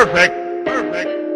Perfect. Perfect.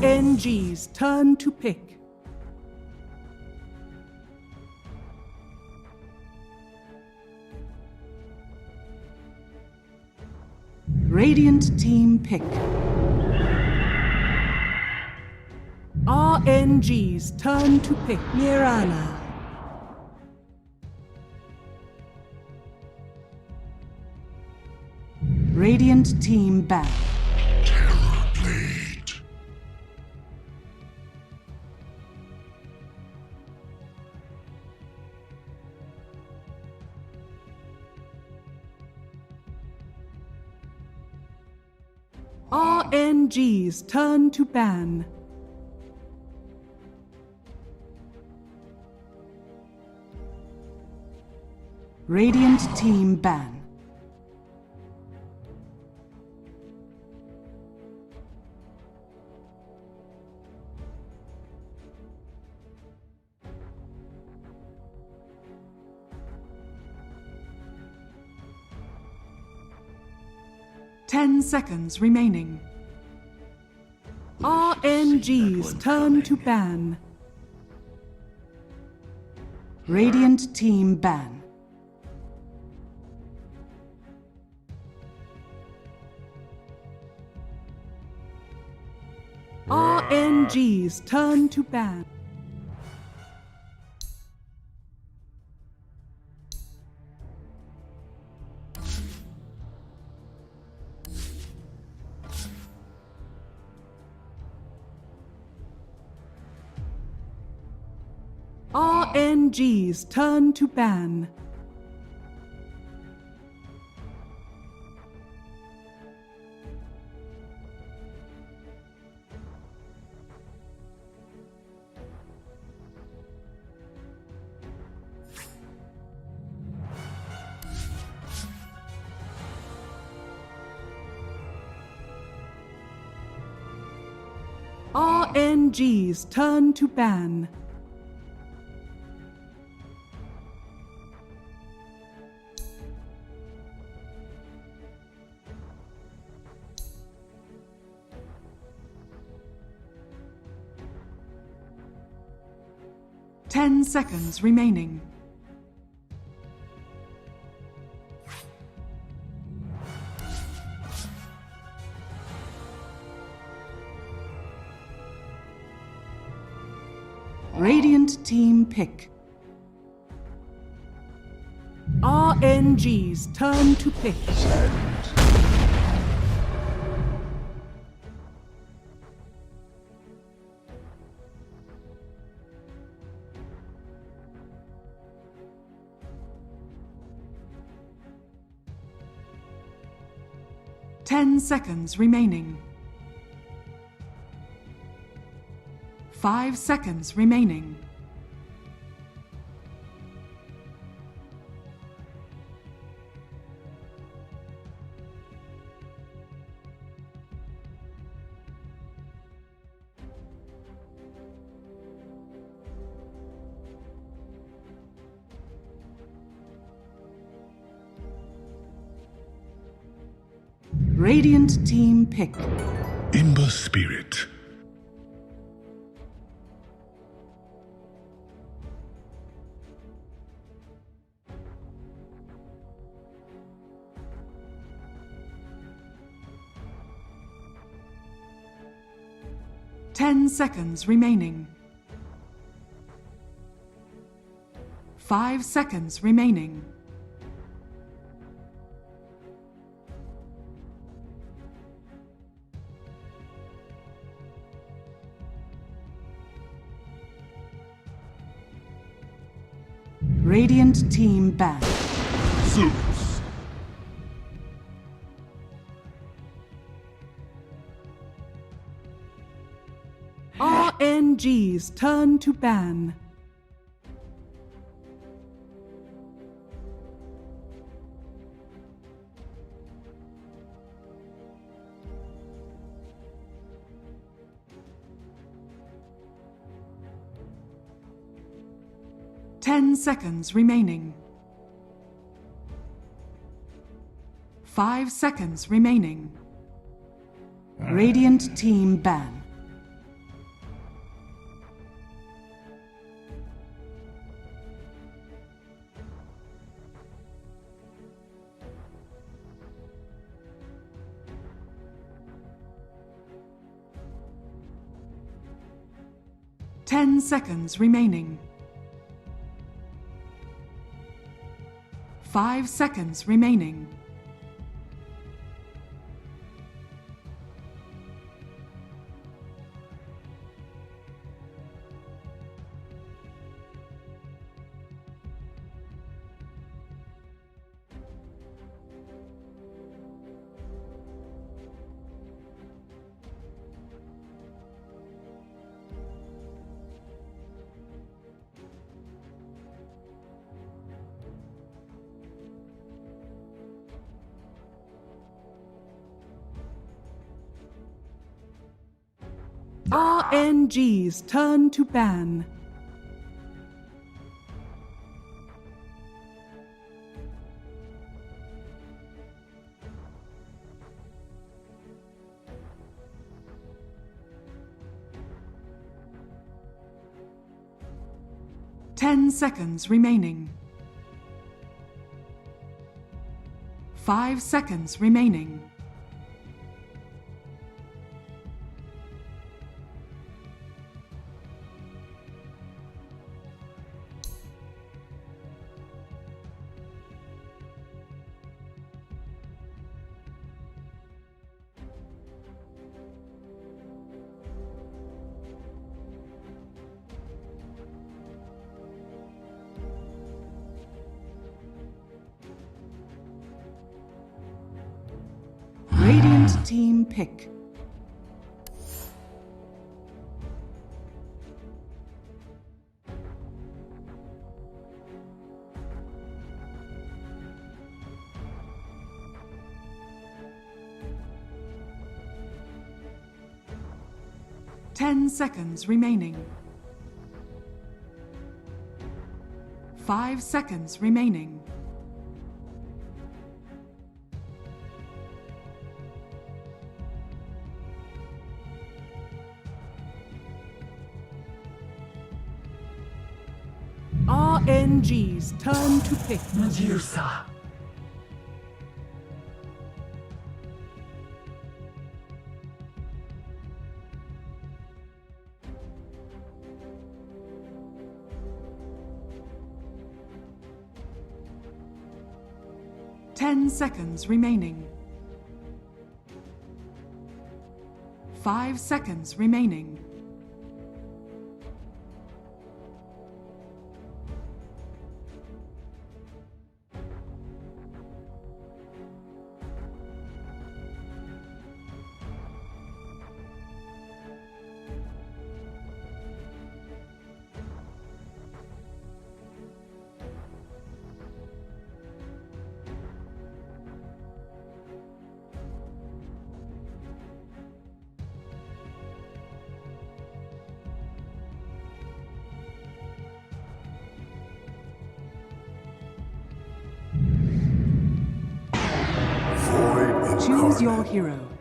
RNG's turn to pick. Radiant team pick. RNG's turn to pick. Mirana. Radiant team ban. Terrorblade. RNG's turn to ban. Radiant team ban. Ten seconds remaining. RNG's turn to ban. Radiant team ban. RNG's turn to ban. RNG's turn to ban. RNG's turn to ban. Ten seconds remaining. Radiant team pick. RNG's turn to pick. Send. 10 seconds remaining. 5 seconds remaining. Radiant team pick. Ember Spirit. Ten seconds remaining. 5 seconds remaining. Radiant team back. Zeus. RNG's turn to ban. Ten seconds remaining. 5 seconds remaining. Radiant team ban. 10 seconds remaining. 5 seconds remaining. 'RNG's turn to ban. Ten seconds remaining. 5 seconds remaining. 'Radiant team pick. Ten seconds remaining. 5 seconds remaining. 'RNG's turn to pick. Medusa. 10 seconds remaining. 5 seconds remaining. Void Choose your incarnate. hero.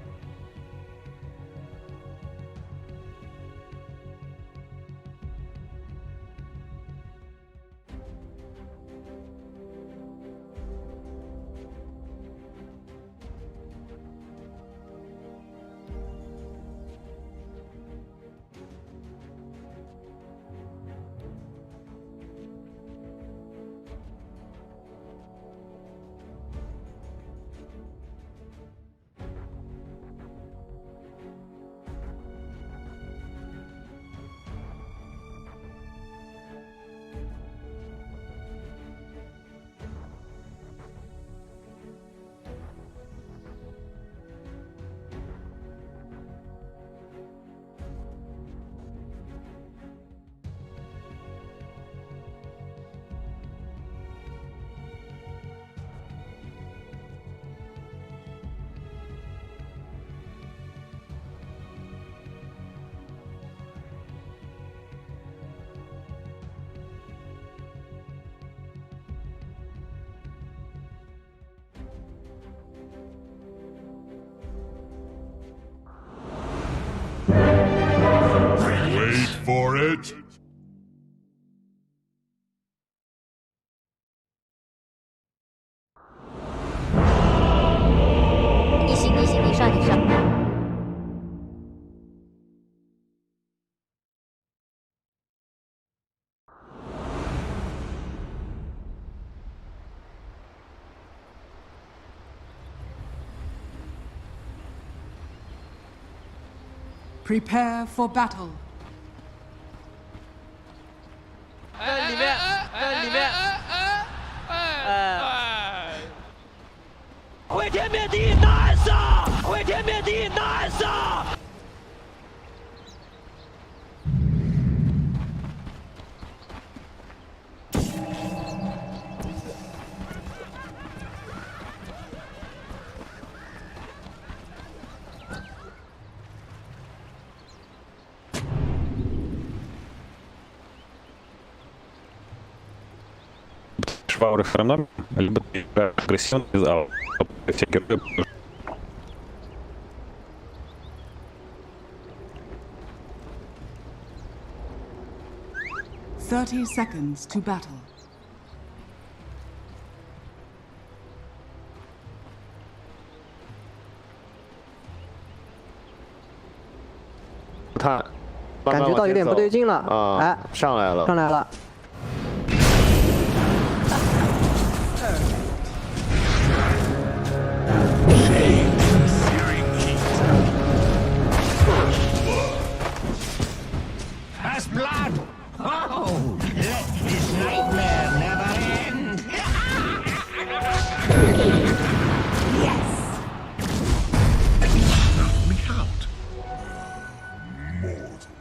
Wait for it. Prepare for battle. 里面，里面，毁天灭地，nice！ 毁天灭地，nice！ Швабры хрономер, либо ты агрессивный зал. Все герои. 30 seconds to battle. 他感觉到有点不对劲了，啊！哎，上来了，上来了。 As blood! Oh, let this nightmare never end! Yes! Knock me out. Mortal.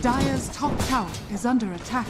Dire's top tower is under attack.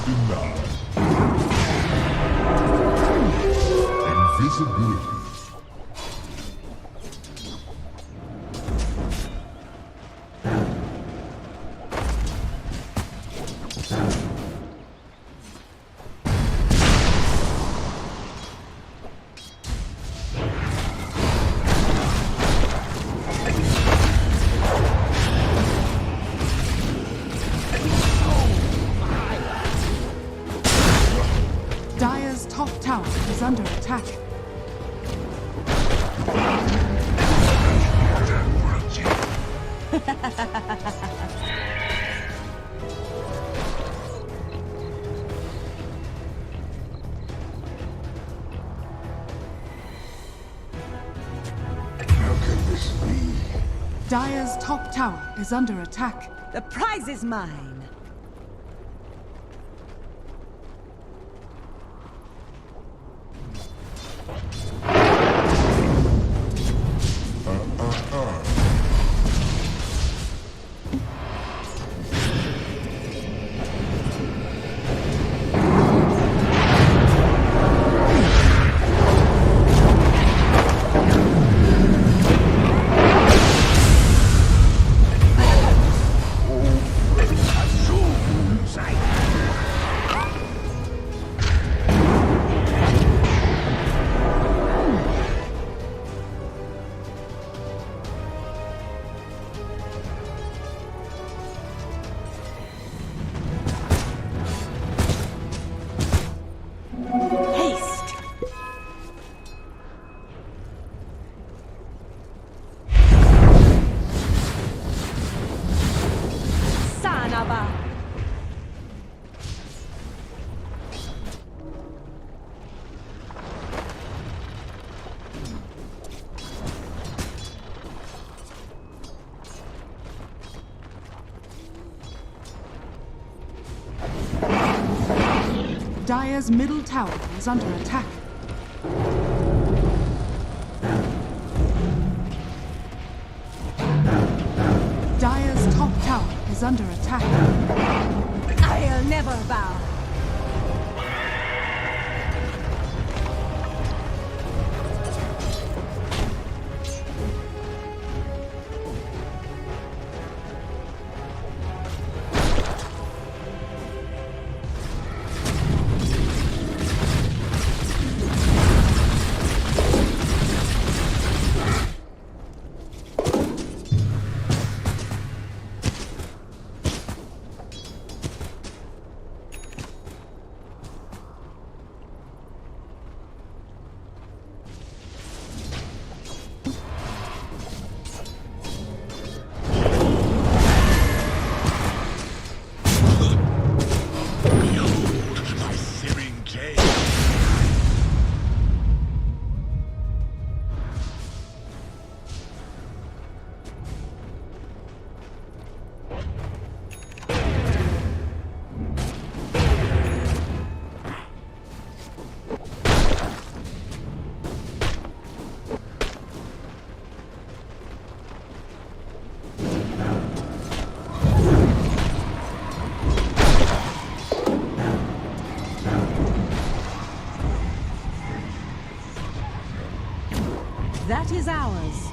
denied. Invisibility. Dire's top tower is under attack. How can this be? Dire's top tower is under attack. The prize is mine. Haste. Sanaba. Dire's middle tower is under attack. Dire's top tower is under attack. I'll never bow. My searing gaze. That is ours.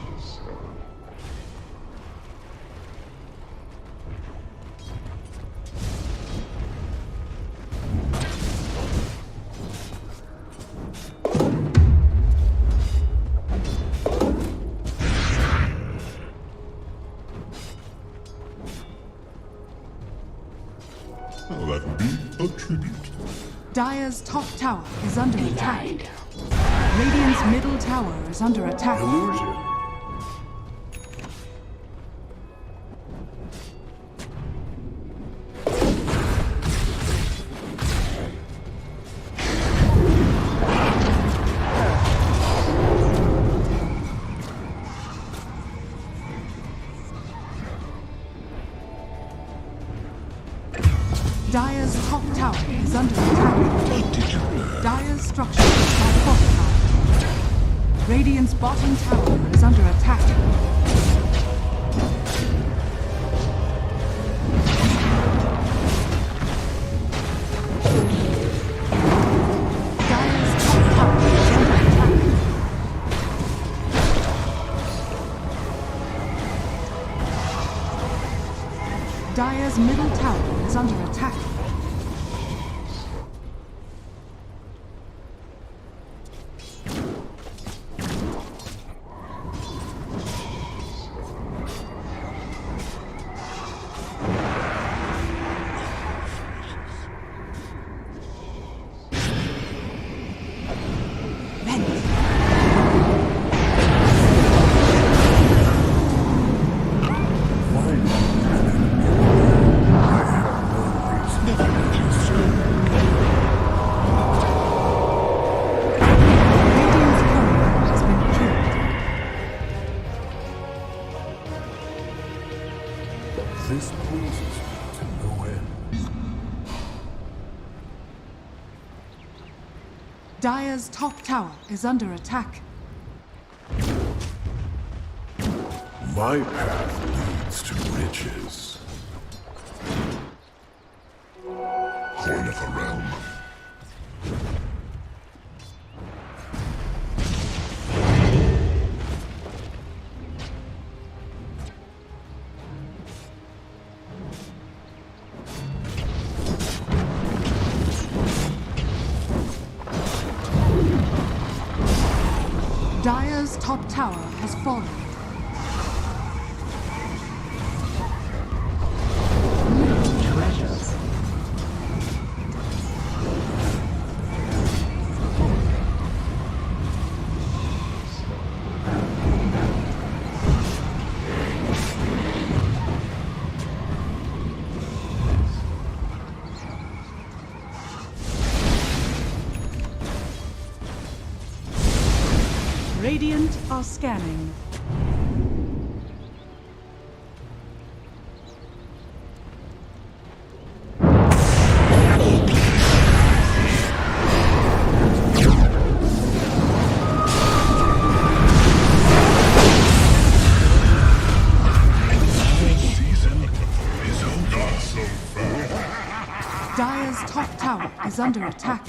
Now that would be a tribute. Dire's top tower is under attack. Radiant's middle tower is under attack. Illusion. Dire's top tower is under attack. Dire's structures are fortified. Radiant's bottom tower is under attack. Dire's middle tower is under attack. This pleases me to no end. Dire's top tower is under attack. My path leads to riches. Horn of a realm. Dire's top tower has fallen. Treasures. Radiant are scanning. Dire's top tower is under attack.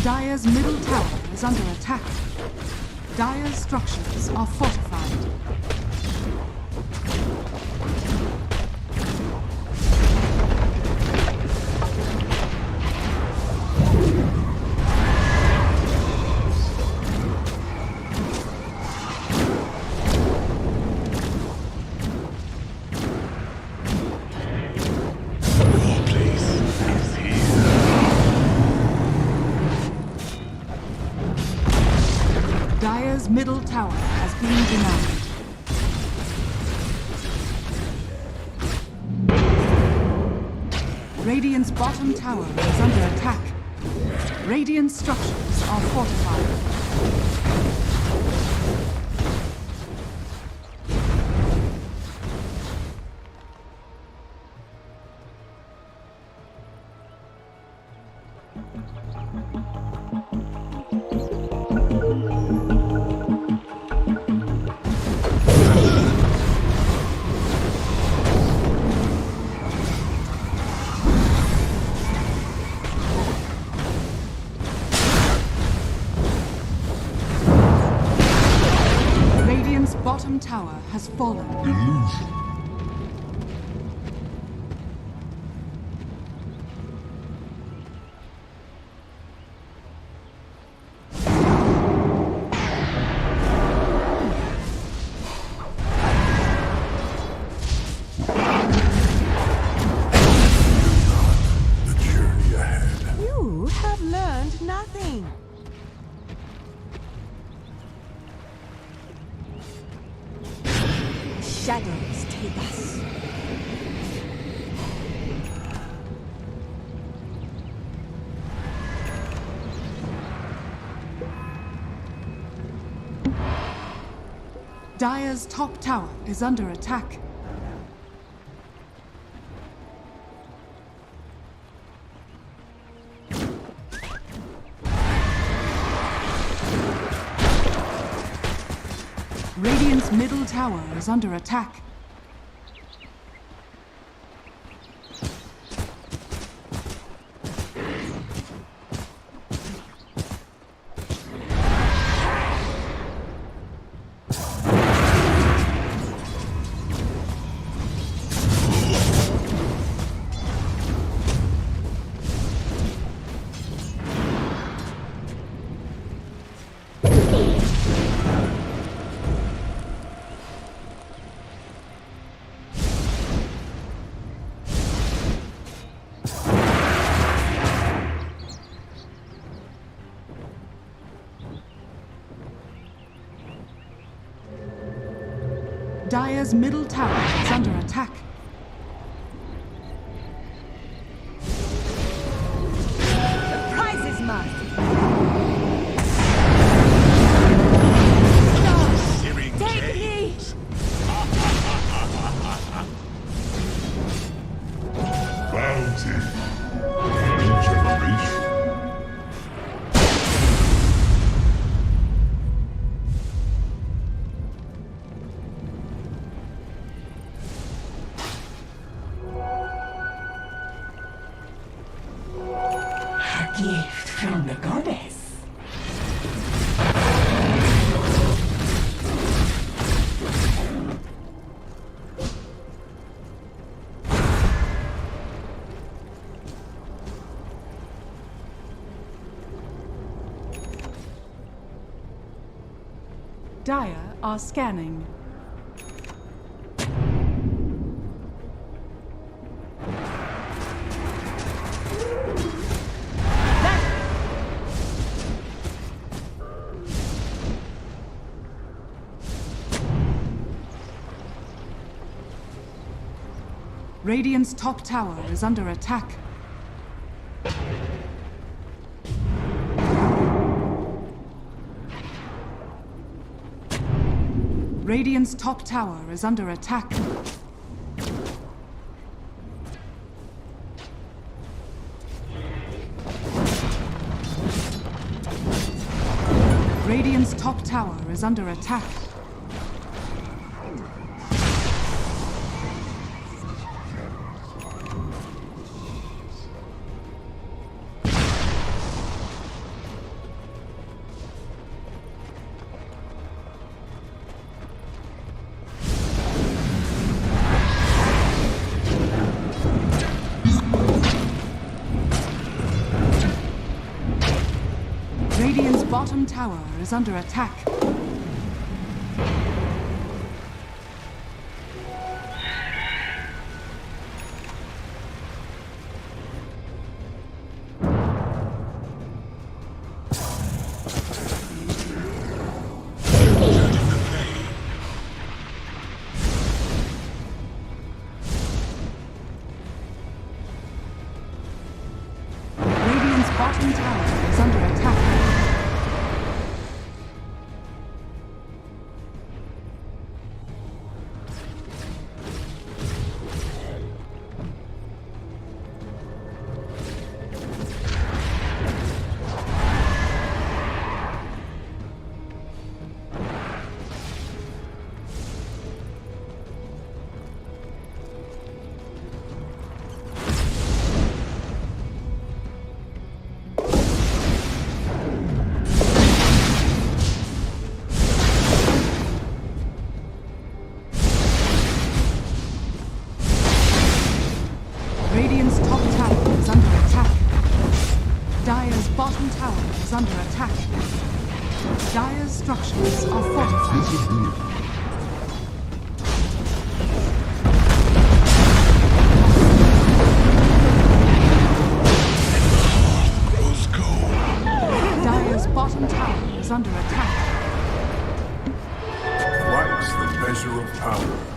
Dire's middle tower is under attack. Dire's structures are fortified. Dire's middle tower has been denied. Radiant's bottom tower is under attack. Radiant structures are fortified. Bottom tower has fallen. Illusion. The journey ahead. You have learned nothing. Shadows take us. Dire's top tower is under attack. Radiant's middle tower is under attack. Dire's middle tower is under attack. The prize is mine. Searing Take me! gaze. Bounty. Regeneration. A gift from the goddess. Dire are scanning. Radiant's top tower is under attack. Radiant's top tower is under attack. Radiant's top tower is under attack. Radiant's bottom tower is under attack. Radiant's bottom tower is under attack. Radiant's top tower is under attack. Dire's bottom tower is under attack. Dire's structures are fortified. Rose gold. Dire's bottom tower is under attack. What's the measure of power?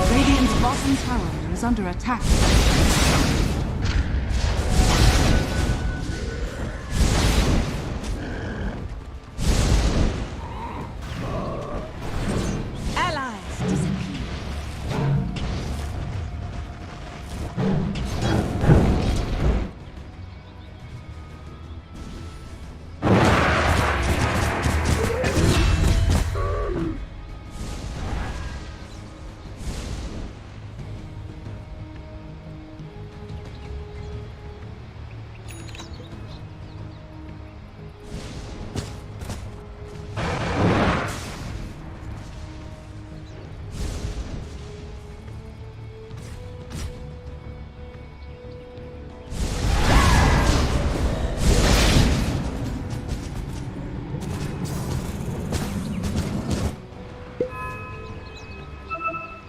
Radiant's bottom tower is under attack. Allies disappear.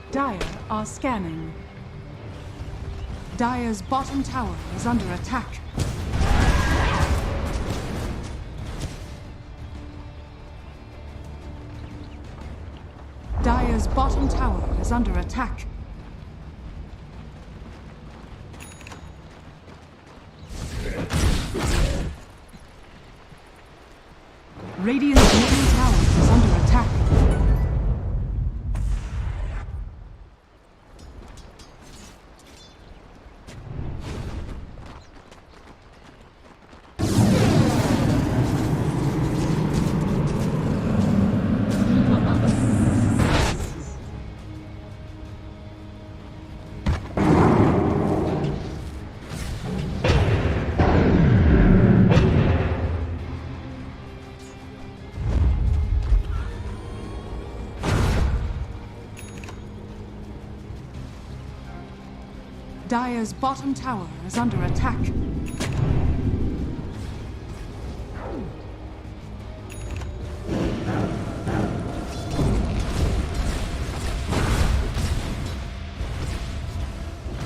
Dire are scanning. Dire's bottom tower is under attack. Dire's bottom tower is under attack. Radiant's middle tower is under attack. Dire's bottom tower is under attack.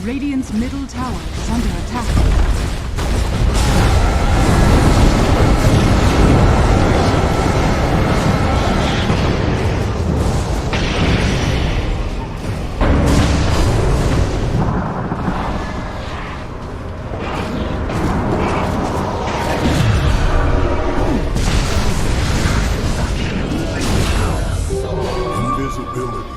Radiant's middle tower is under attack. Invisibility.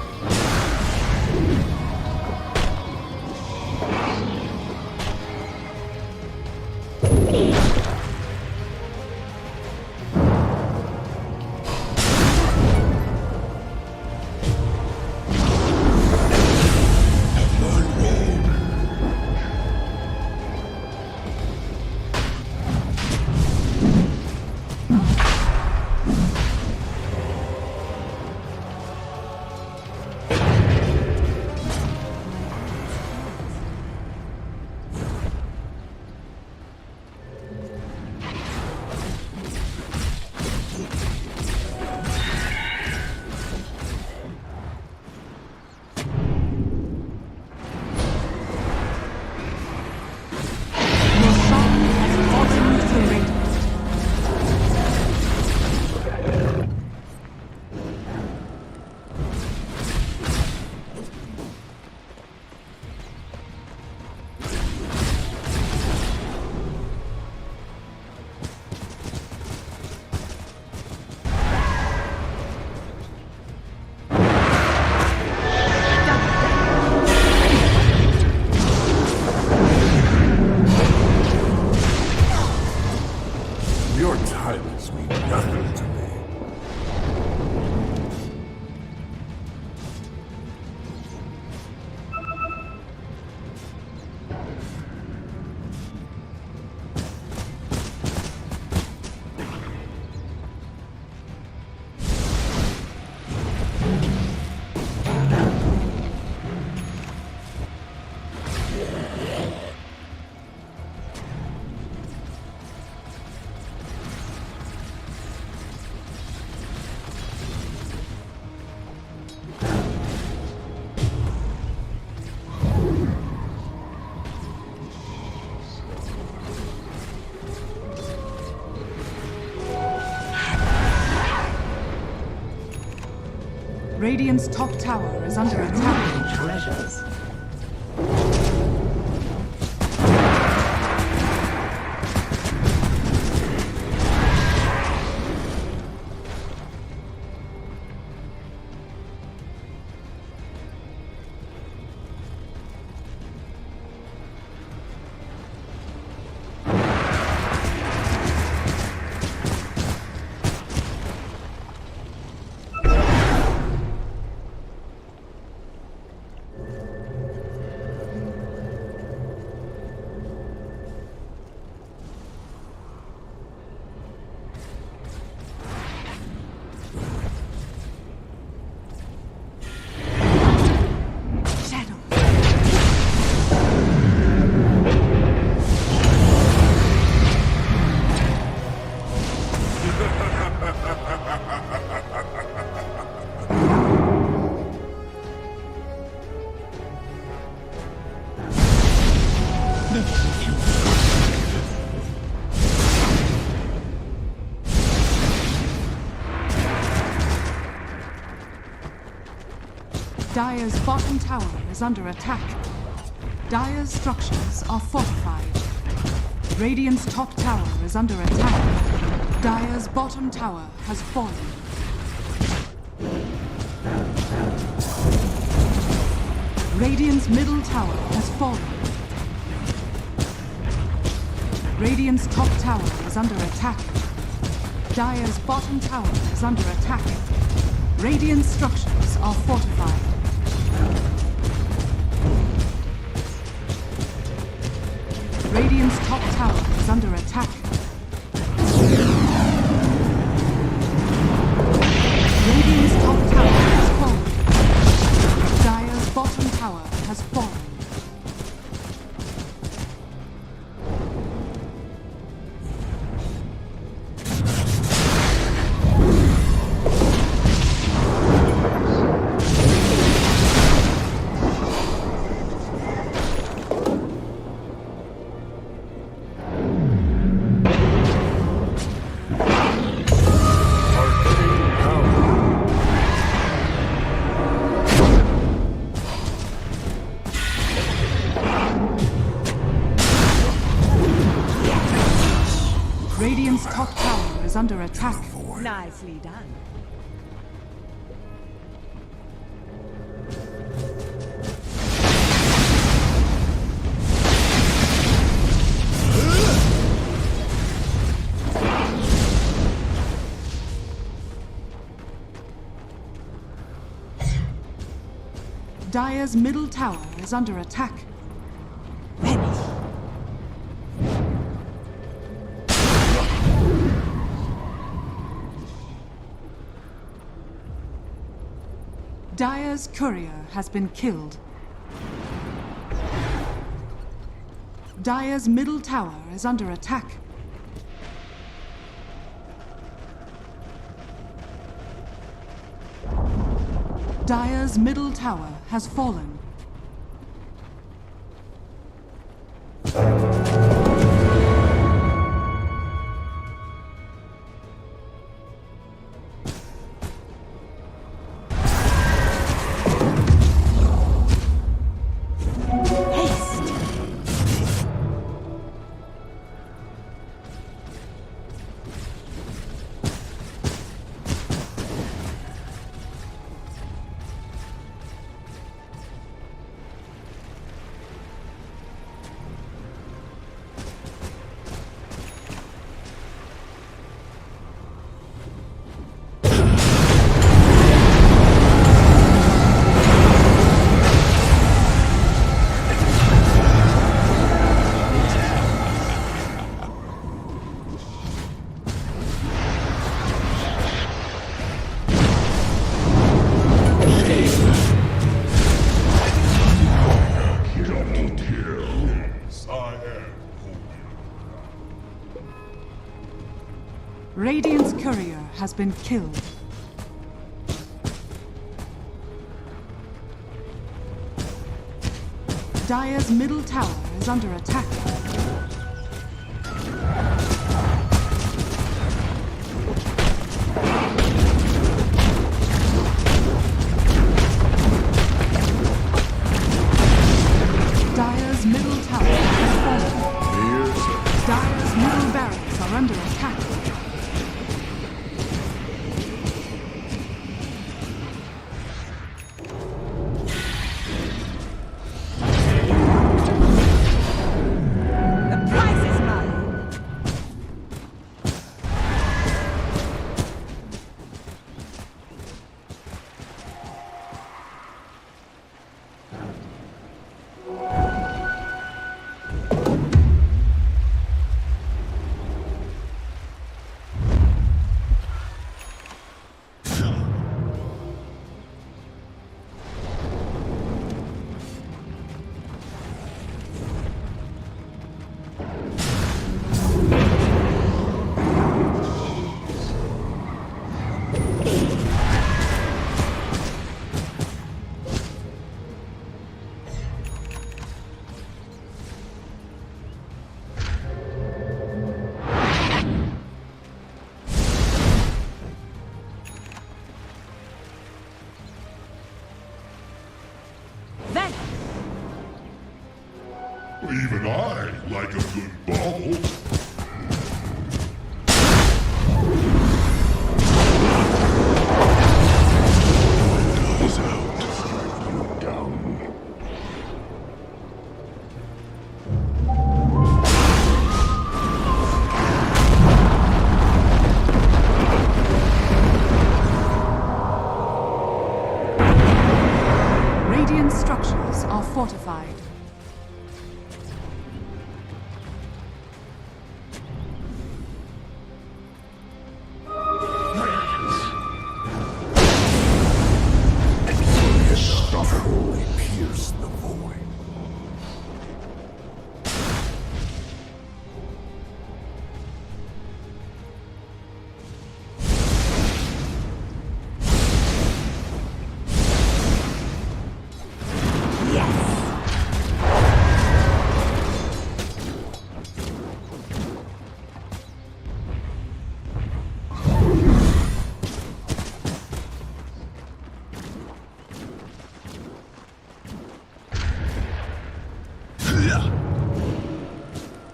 Your titles mean nothing to me. Radiant's top tower is under attack. Treasures. Dire's bottom tower is under attack. Dire's structures are fortified. Radiant's top tower is under attack. Dire's bottom tower has fallen. Radiant's middle tower has fallen. Radiant's top tower is under attack. Dire's bottom tower is under attack. Radiant structures are fortified. Radiant's top tower is under attack. Radiant's top tower has fallen. Dire's bottom tower has fallen. Radiant's top tower is under attack. Nicely done. Dire's middle tower is under attack. Finish. Dire's courier has been killed. Dire's middle tower is under attack. Dire's middle tower has fallen. Radiant's courier has been killed. Dire's middle tower is under attack. The prize is mine. Venom. Even I like a good bobble. Goes out to strike you down. Radiant structures are fortified. Unstoppable, pierce the void.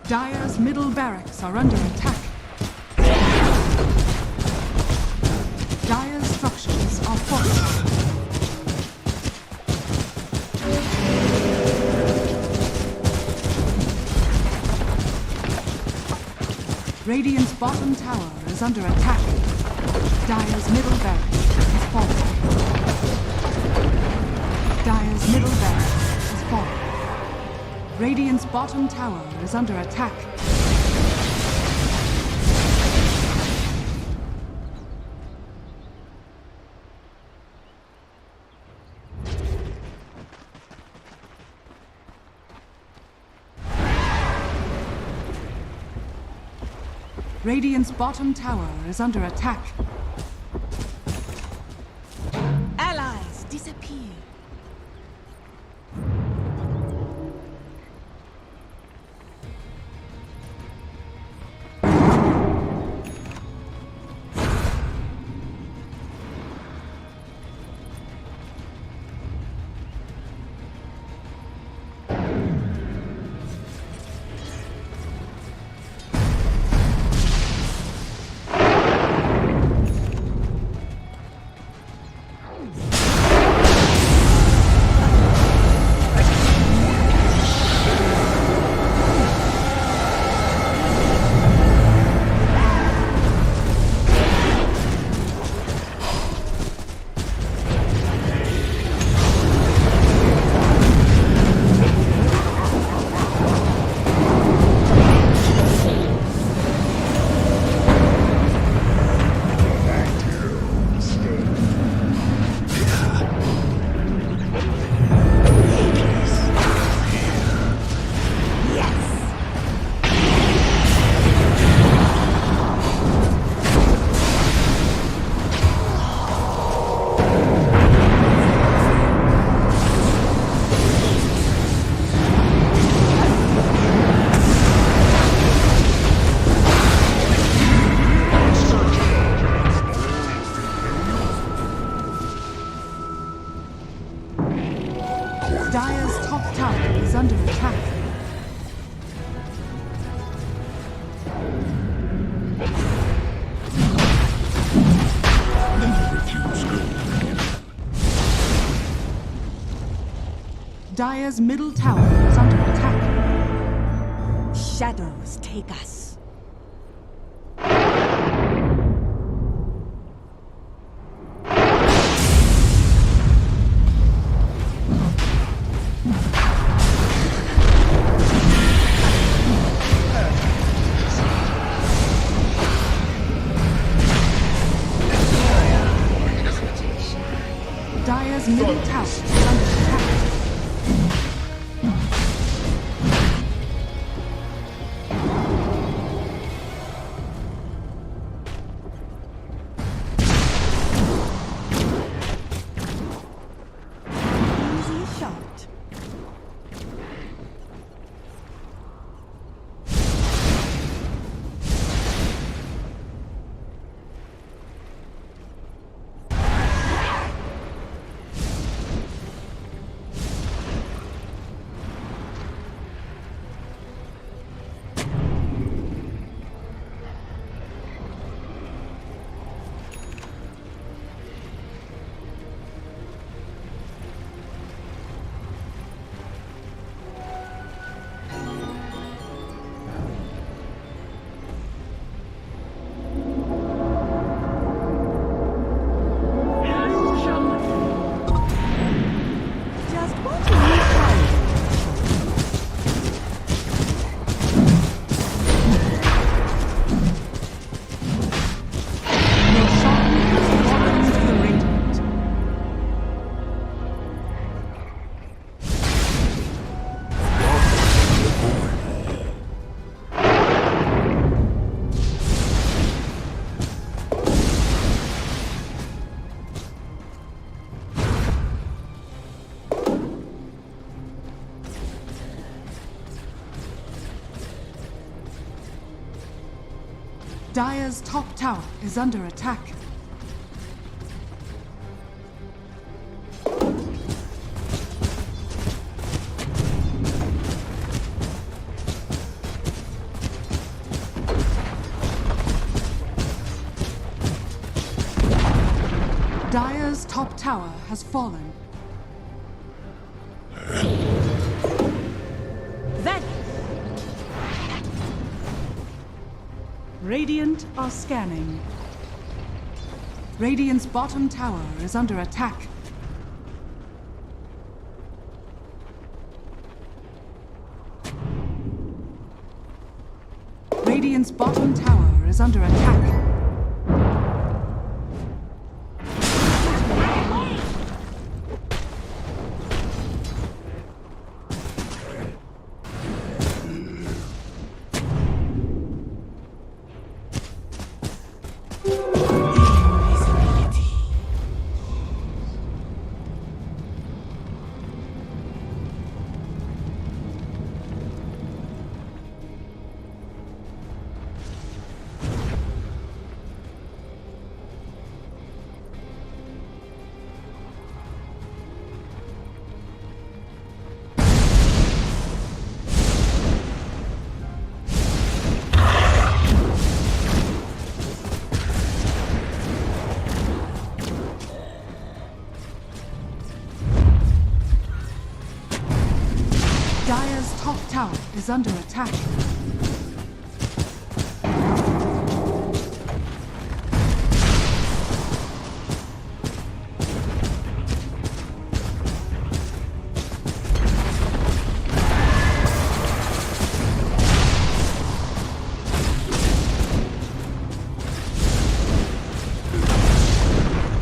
Dire's middle barracks are under attack. Dire's structures are fortified. Radiant's bottom tower is under attack. Dire's middle barracks has fallen. Dire's middle barracks has fallen. Radiant's bottom tower is under attack. Radiant's bottom tower is under attack. Allies disappear. Dire's middle tower is under attack. Shadows take us. Dire's middle tower is under attack. Easy shot. Just what are you trying? Your song has fallen to the radiant. Dire's top tower is under attack. Dire's top tower has fallen. That Radiant are scanning. Radiant's bottom tower is under attack. Radiant's bottom tower is under attack. Invisibility. Dire's top tower is under attack.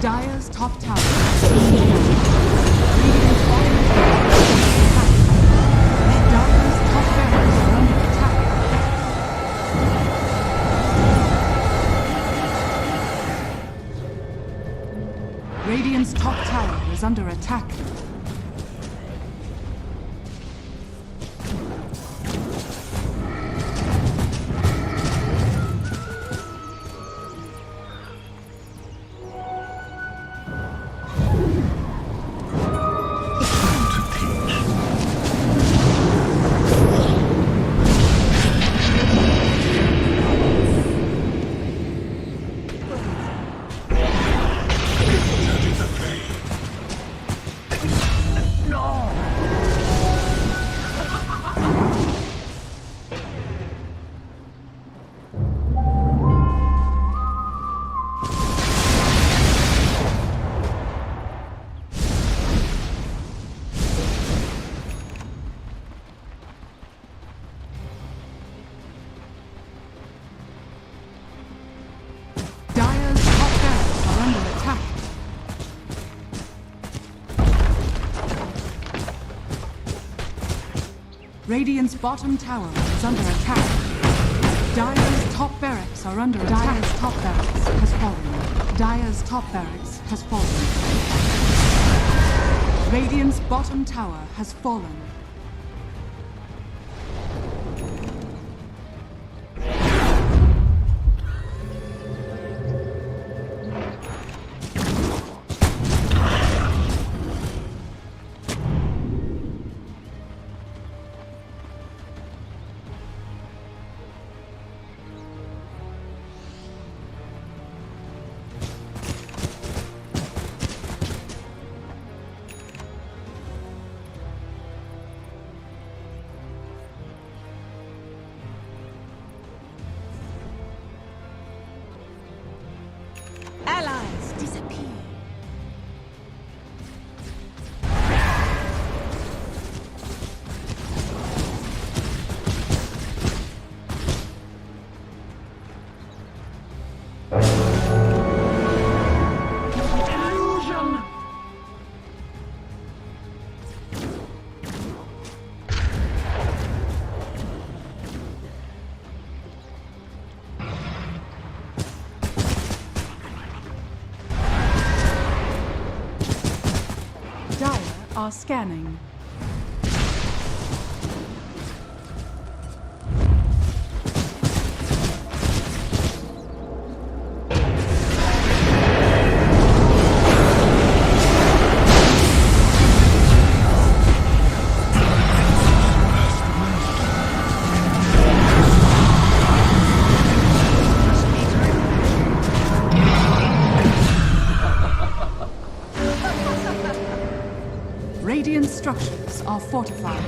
Dire's top tower is under attack. Dire's top barracks are under attack. Radiant's top tower is under attack. Radiant's bottom tower is under attack. Dire's top barracks are under attack. Dire's top barracks has fallen. Dire's top barracks has fallen. Radiant's bottom tower has fallen. Allies disappear. Illusion! Dire are scanning. Radiant structures are fortified.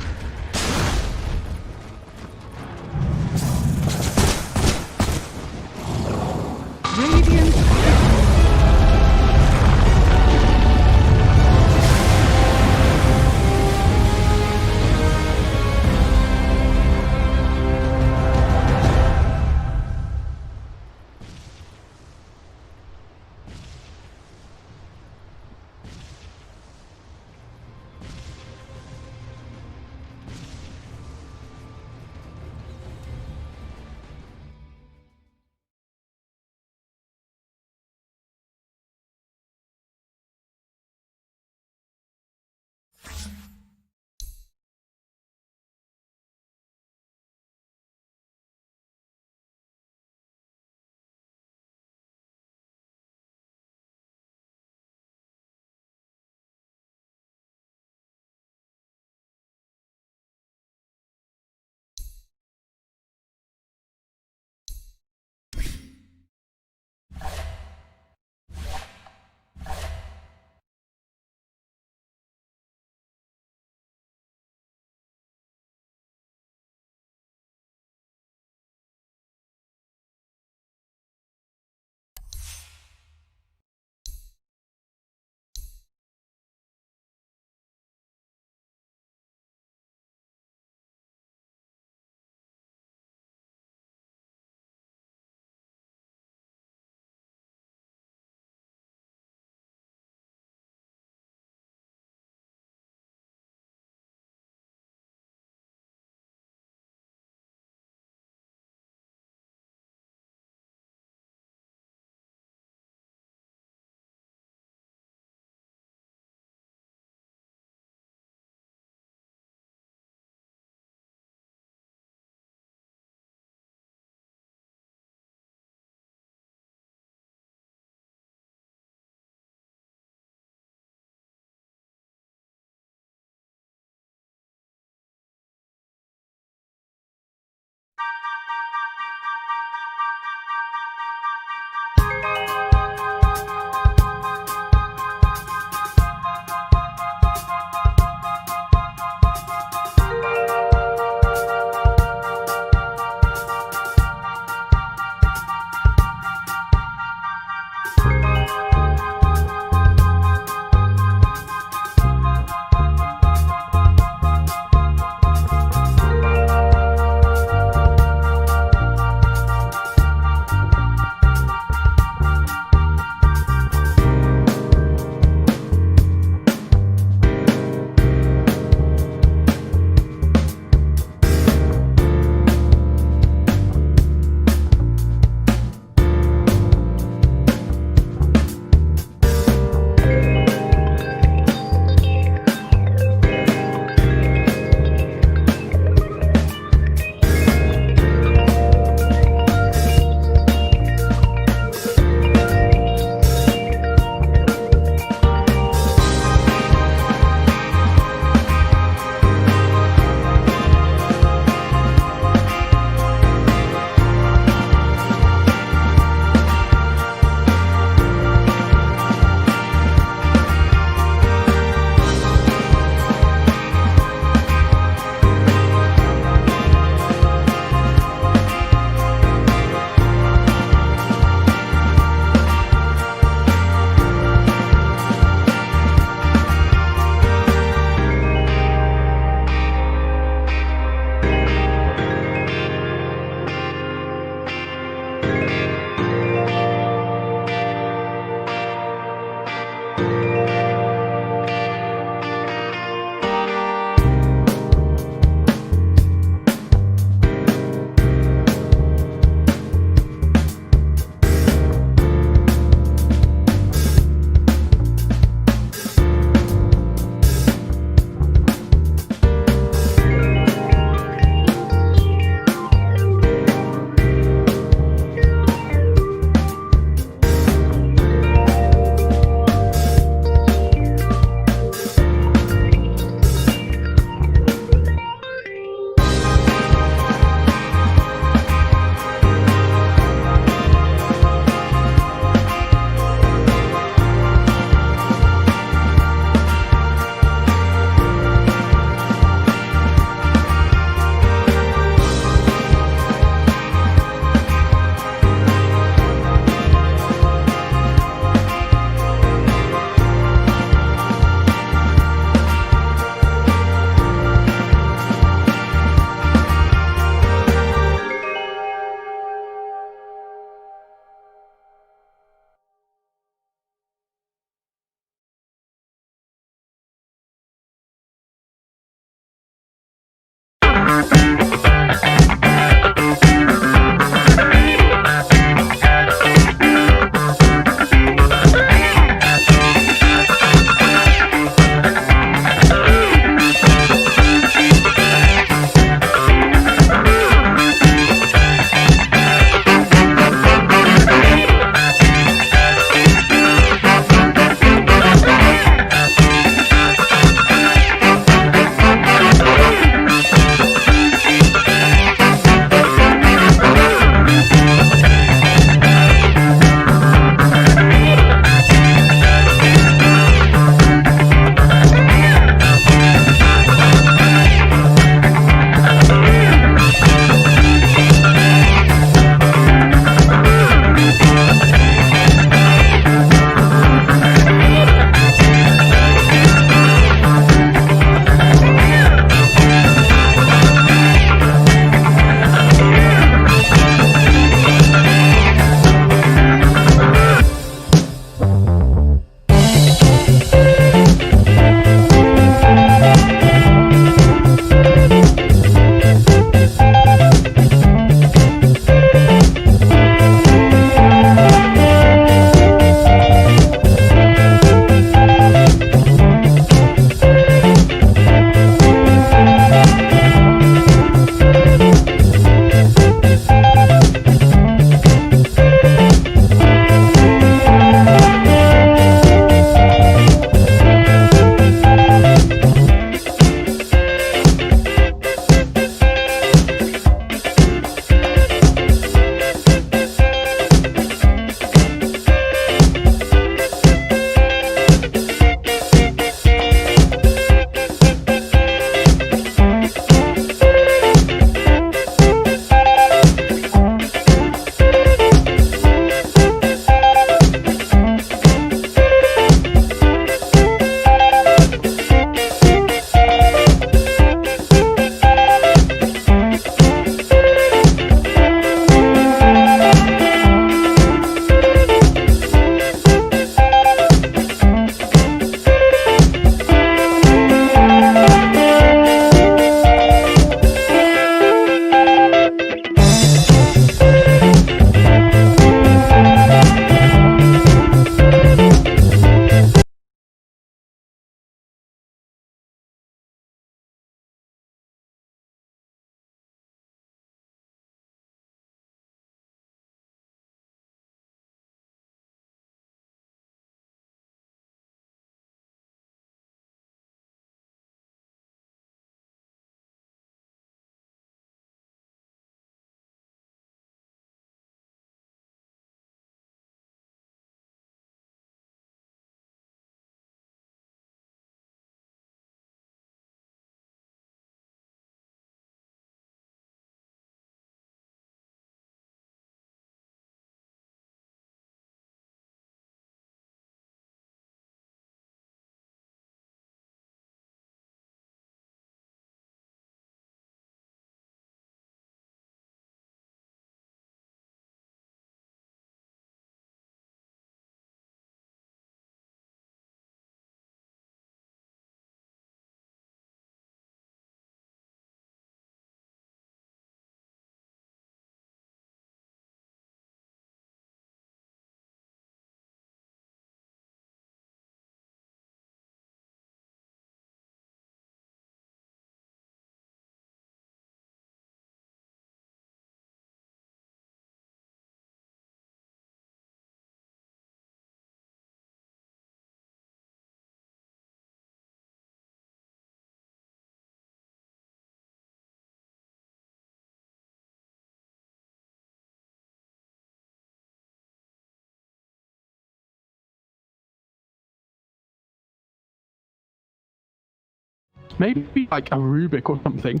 maybe like a Rubik or something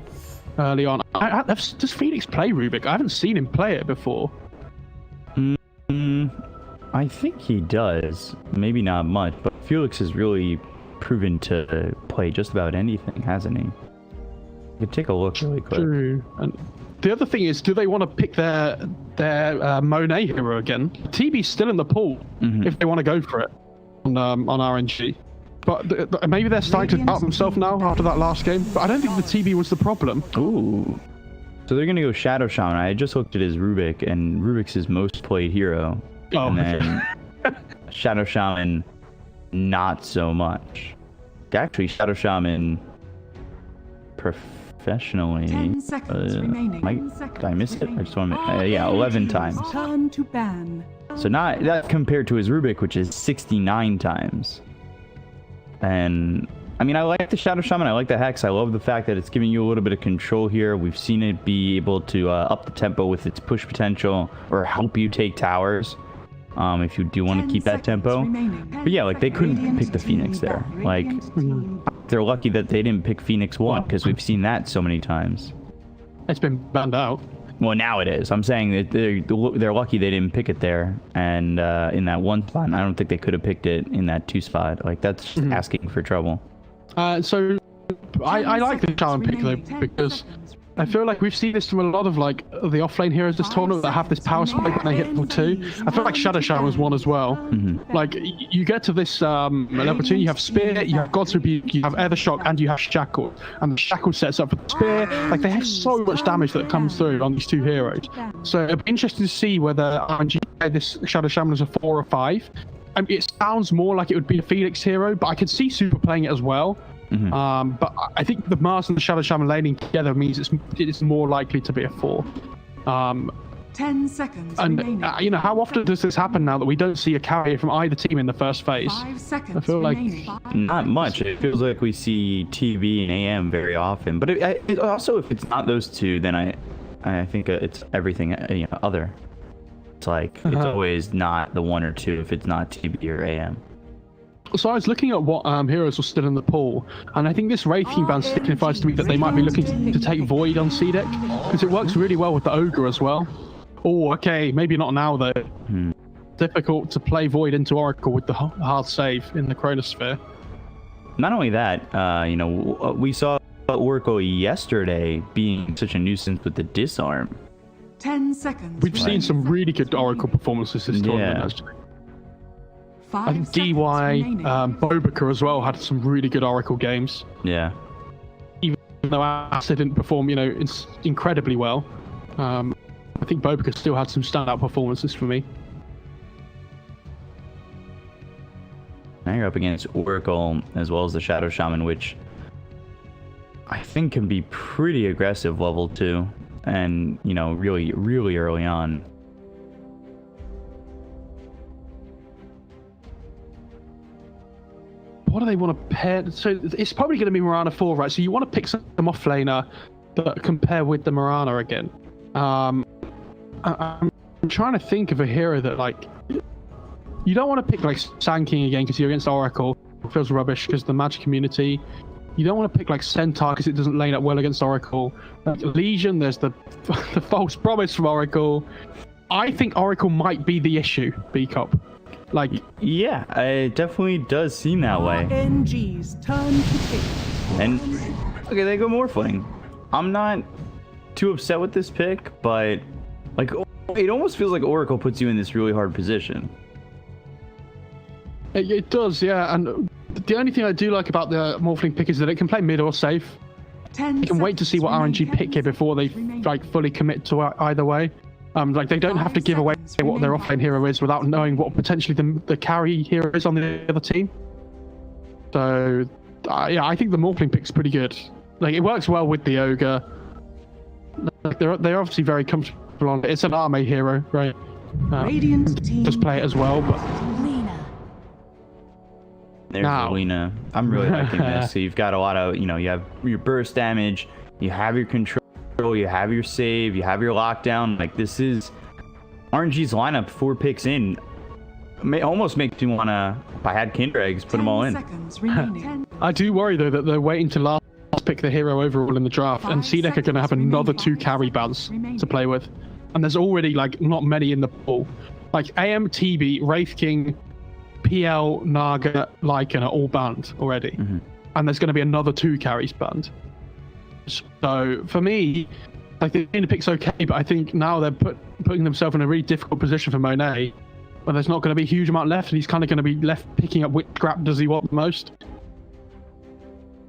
early on. Does Phoenix play Rubik? I haven't seen him play it before. I think he does. Maybe not much, but Felix has really proven to play just about anything, hasn't he? You can take a look really quick. True. And the other thing is, do they want to pick their Monet hero again? TB's still in the pool if they want to go for it on RNG. But maybe they're starting to doubt themselves now after that last game. But I don't think the TB was the problem. Ooh. So they're going to go Shadow Shaman. I just looked at his Rubik, and Rubik's his most played hero. Oh. And then Shadow Shaman, not so much. Actually, Shadow Shaman professionally. 10 seconds remaining. Did I miss it? I just want to yeah, 11 times. Turn to ban. So not that compared to his Rubik, which is 69 times. And I mean, I like the Shadow Shaman. I like the Hex. I love the fact that it's giving you a little bit of control here. We've seen it be able to up the tempo with its push potential or help you take towers. If you do want to keep that tempo. But yeah, like they couldn't pick the Phoenix there. Like they're lucky that they didn't pick Phoenix 1 because we've seen that so many times. It's been banned out. Well, now it is. I'm saying that they're lucky they didn't pick it there, and in that 1 spot. I don't think they could have picked it in that 2 spot. Like that's just asking for trouble. So I like the Shaman pick though, because I feel like we've seen this from a lot of like the offlane heroes this tournament that have this power spike when they hit level 2. I feel like Shadow Shaman was one as well. Like you get to this level 2, you have Spear, you have God's Rebuke, you have Ether Shock, and you have Shackle. And the Shackle sets up for the Spear. Like they have so much damage that comes through on these 2 heroes. So it'd be interesting to see whether RNG play this Shadow Shaman as a 4 or 5. I mean, it sounds more like it would be a Phoenix hero, but I could see Super playing it as well. But I think the Mars and the Shadow Shaman laning together means it's more likely to be a 4. 10 seconds and remaining. You know, how often does this happen now that we don't see a carrier from either team in the first phase? 5 seconds I feel like not much. It feels like we see TB and AM very often. But it also, if it's not those 2, then I think it's everything other. It's like it's always not the 1 or 2 if it's not TB or AM. So I was looking at what heroes were still in the pool, and I think this Wraithing ban signifies to me that they might be looking to take Void on CDEC, because it works really well with the Ogre as well. Oh, okay, maybe not now though. Difficult to play Void into Oracle with the hard save in the Chronosphere. Not only that, we saw Oracle yesterday being such a nuisance with the disarm. 10 seconds. We've seen some really good Oracle performances this tournament, actually. I think DY, Bobica as well had some really good Oracle games. Yeah. Even though Acid didn't perform, incredibly well. I think Bobica still had some standout performances for me. Now you're up against Oracle as well as the Shadow Shaman, which I think can be pretty aggressive level 2, and really, really early on. What do they want to pair? So it's probably going to be Mirana 4, right? So you want to pick some offlaner that can pair with the Mirana again. I'm trying to think of a hero that, like, you don't want to pick like Sand King again because you're against Oracle. It feels rubbish because the magic community. You don't want to pick like Centaur because it doesn't lane up well against Oracle. Legion, there's the false promise from Oracle. I think Oracle might be the issue, B-Cop. Like, yeah, it definitely does seem that way. RNG's turn to pick. And okay, they go Morphling. I'm not too upset with this pick, but like it almost feels like Oracle puts you in this really hard position. It does, yeah. And the only thing I do like about the Morphling pick is that it can play mid or safe. You can wait to see what RNG pick here before they like fully commit to either way. Like they don't have to give away what their offlane hero is without knowing what potentially the carry hero is on the other team. So yeah, I think the Morphling pick's pretty good. Like it works well with the Ogre. Like they're obviously very comfortable on it. It's an army hero, right? Radiant team just play it as well, but there's Alina. I'm really liking this. So you've got a lot of, you have your burst damage, you have your control, you have your save, you have your lockdown. Like this is RNG's lineup 4 picks in. Almost makes me wanna, if I had Kinder Eggs, put them all in. I do worry though that they're waiting to last pick the hero overall in the draft, and CDEC are going to have another 2 carry bans to play with. And there's already, like, not many in the pool. Like, AM, TB, Wraith King, PL, Naga, Lycan are all banned already. And there's going to be another 2 carries banned. So, for me, like, the laner pick's okay, but I think now they're putting themselves in a really difficult position for Monet, where there's not going to be a huge amount left, and he's kind of going to be left picking up which scrap does he want the most.